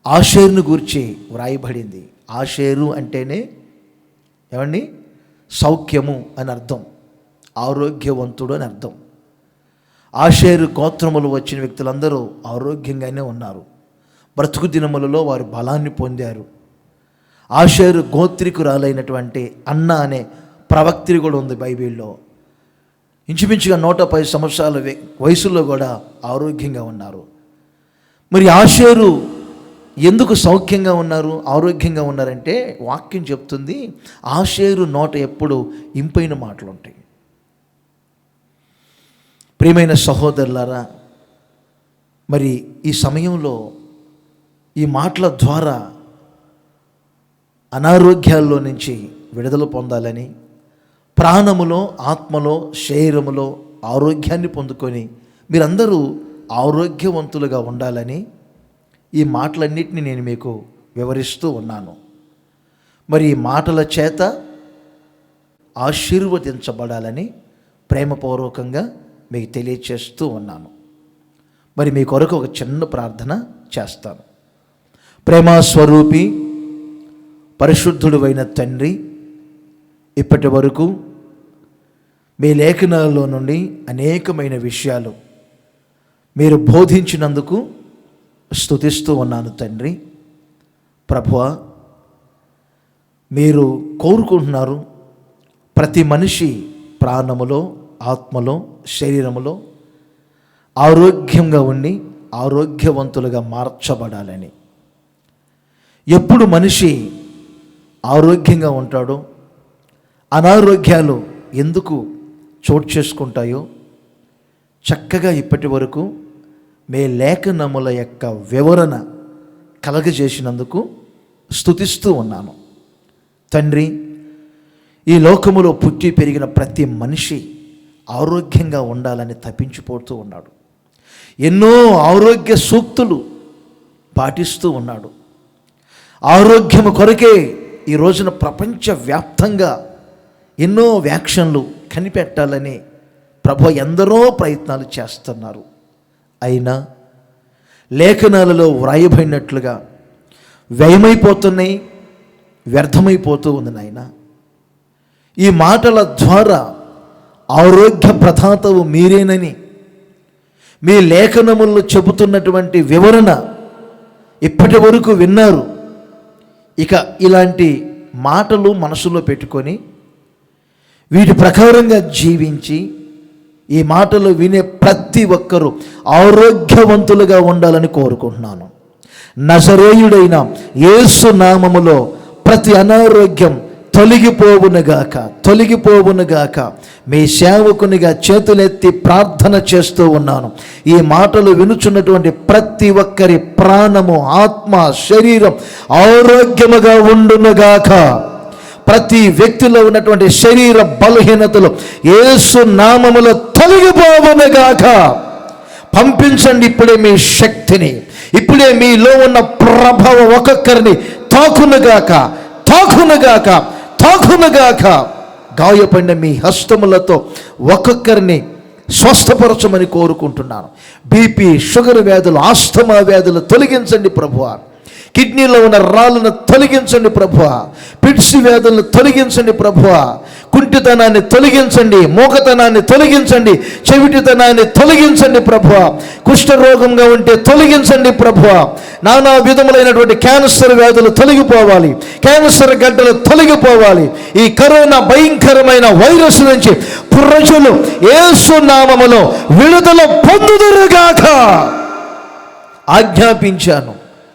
ఆషేరును గూర్చి వ్రాయబడింది. ఆషేరు అంటేనే ఏమండి సౌఖ్యము అని అర్థం, ఆరోగ్యవంతుడు అని అర్థం. ఆషేరు గోత్రములు వచ్చిన వ్యక్తులందరూ ఆరోగ్యంగానే ఉన్నారు, బ్రతుకు దినములలో వారు బలాన్ని పొందారు. ఆషేరు గోత్రికురాలైనటువంటి అన్న అనే ప్రవక్త్రి కూడా ఉంది బైబిల్లో. ఇంచుమించుగా 110 సంవత్సరాల వయసులో కూడా ఆరోగ్యంగా ఉన్నారు. మరి ఆషేరు ఎందుకు సౌఖ్యంగా ఉన్నారు, ఆరోగ్యంగా ఉన్నారంటే వాక్యం చెప్తుంది, ఆషేరు నోట ఎప్పుడు ఇంపైన మాటలు ఉంటాయి. ప్రియమైన సహోదరులారా, మరి ఈ సమయంలో ఈ మాటల ద్వారా అనారోగ్యాల్లో నుంచి విడుదల పొందాలని, ప్రాణములో, ఆత్మలో, శరీరములో ఆరోగ్యాన్ని పొందుకొని మీరందరూ ఆరోగ్యవంతులుగా ఉండాలని ఈ మాటలన్నిటిని నేను మీకు వివరిస్తూ ఉన్నాను. మరి ఈ మాటల చేత ఆశీర్వదించబడాలని ప్రేమపూర్వకంగా మీకు తెలియచేస్తూ ఉన్నాను. మరి మీ కొరకు ఒక చిన్న ప్రార్థన చేస్తాను. ప్రేమస్వరూపి పరిశుద్ధుడు అయిన తండ్రి, ఇప్పటి వరకు మీ లేఖనాల్లో నుండి అనేకమైన విషయాలు మీరు బోధించినందుకు స్తుతిస్తూ ఉన్నాను తండ్రి. ప్రభువా, మీరు కోరుకుంటున్నారు ప్రతి మనిషి ప్రాణములో, ఆత్మలో, శరీరములో ఆరోగ్యంగా ఉండి ఆరోగ్యవంతులుగా మార్చబడాలని. ఎప్పుడు మనిషి ఆరోగ్యంగా ఉంటాడో అనారోగ్యాలు ఎందుకు చోటు చేసుకుంటాయో చక్కగా ఇప్పటి వరకు మీ లేఖనముల యొక్క వివరణ కలగజేసినందుకు స్తుతిస్తూ ఉన్నాను తండ్రి. ఈ లోకములో పుట్టి పెరిగిన ప్రతి మనిషి ఆరోగ్యంగా ఉండాలని తప్పించిపోతూ ఉన్నాడు. ఎన్నో ఆరోగ్య సూక్తులు పాటిస్తూ ఉన్నాడు. ఆరోగ్యము కొరకే ఈ రోజున ప్రపంచవ్యాప్తంగా ఎన్నో వ్యాక్సిన్లు కనిపెట్టాలని ప్రభు ఎందరో ప్రయత్నాలు చేస్తున్నారు. అయినా లేఖనాలలో వ్రాయబడినట్లుగా వ్యయమైపోతున్నాయి, వ్యర్థమైపోతూ ఉంది నాయన. ఈ మాటల ద్వారా ఆరోగ్య ప్రదాతవు మీరేనని మీ లేఖనముల్లో చెబుతున్నటువంటి వివరణ ఇప్పటి వరకు విన్నారు. ఇక ఇలాంటి మాటలు మనసులో పెట్టుకొని వీటి ప్రకారంగా జీవించి ఈ మాటలు వినే ప్రతి ఒక్కరూ ఆరోగ్యవంతులుగా ఉండాలని కోరుకుంటున్నాను. నజరేయుడైన యేసు నామములో ప్రతి అనారోగ్యం తొలగిపోవునుగాక. మీ సేవకునిగా చేతులెత్తి ప్రార్థన చేస్తూ ఉన్నాను. ఈ మాటలు వినుచున్నటువంటి ప్రతి ఒక్కరి ప్రాణము, ఆత్మ, శరీరం ఆరోగ్యముగా ఉండునుగాక. ప్రతి వ్యక్తిలో ఉన్నటువంటి శరీర బలహీనతలు యేసు నామములో తొలగిపోవునుగాక. పంపించండి ఇప్పుడే మీ శక్తిని, ఇప్పుడే మీలో ఉన్న ప్రభావం ఒక్కొక్కరిని తాకునుగాక. గాయపడిన మీ హస్తములతో ఒక్కొక్కరిని స్వస్థపరచమని కోరుకుంటున్నాను. బీపీ, షుగర్ వ్యాధులు, ఆస్తమా వ్యాధులు తొలగించండి ప్రభువా. కిడ్నీలో ఉన్న రాళ్ళను తొలగించండి ప్రభువా. పిట్స్ వ్యాధులను తొలగించండి ప్రభువా. కుంటితనాన్ని తొలగించండి, మూగతనాన్ని తొలగించండి, చెవిటితనాన్ని తొలగించండి ప్రభువా. కుష్ఠరోగంగా ఉంటే తొలగించండి ప్రభువా. నానా విధములైనటువంటి క్యాన్సర్ వ్యాధులు తొలగిపోవాలి, క్యాన్సర్ గడ్డలు తొలగిపోవాలి. ఈ కరోనా భయంకరమైన వైరస్ నుంచి ప్రజలు యేసు నామములో విడుదల పొందుదురుగాక.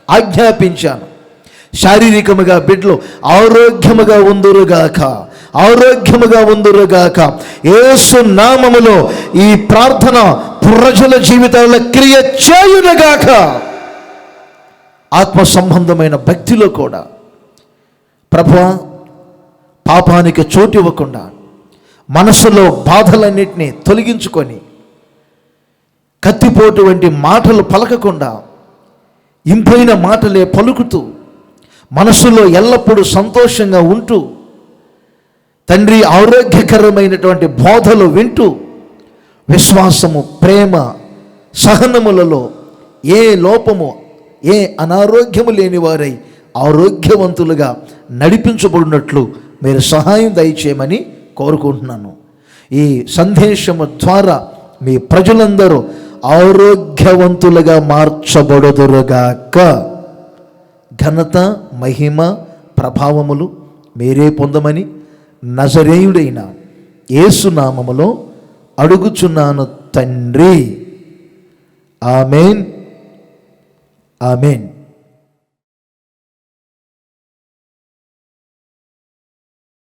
ఆజ్ఞాపించాను. శారీరకముగా బిడ్డలు ఆరోగ్యముగా ఉందురుగాక. యేసు నామములో ఈ ప్రార్థన ప్రజల జీవితాల్లో క్రియ చేయునుగాక. ఆత్మ సంబంధమైన భక్తిలో కూడా ప్రభువా, పాపానికి చోటు ఇవ్వకుండా మనసులో బాధలన్నిటినీ తొలగించుకొని కత్తిపోటు వంటి మాటలు పలకకుండా ఇంపైన మాటలే పలుకుతూ మనసులో ఎల్లప్పుడూ సంతోషంగా ఉంటూ తండ్రి ఆరోగ్యకరమైనటువంటి బోధలు వింటూ విశ్వాసము, ప్రేమ, సహనములలో ఏ లోపము, ఏ అనారోగ్యము లేని వారై ఆరోగ్యవంతులుగా నడిపించబడినట్లు మీరు సహాయం దయచేయమని కోరుకుంటున్నాను. ఈ సందేశము ద్వారా మీ ప్రజలందరూ ఆరోగ్యవంతులుగా మార్చబడుదురుగాక. ఘనత, మహిమ, ప్రభావములు మీరే పొందమని నజరేయుడైన యేసు నామములో అడుగుచున్నాను తండ్రి. ఆమేన్.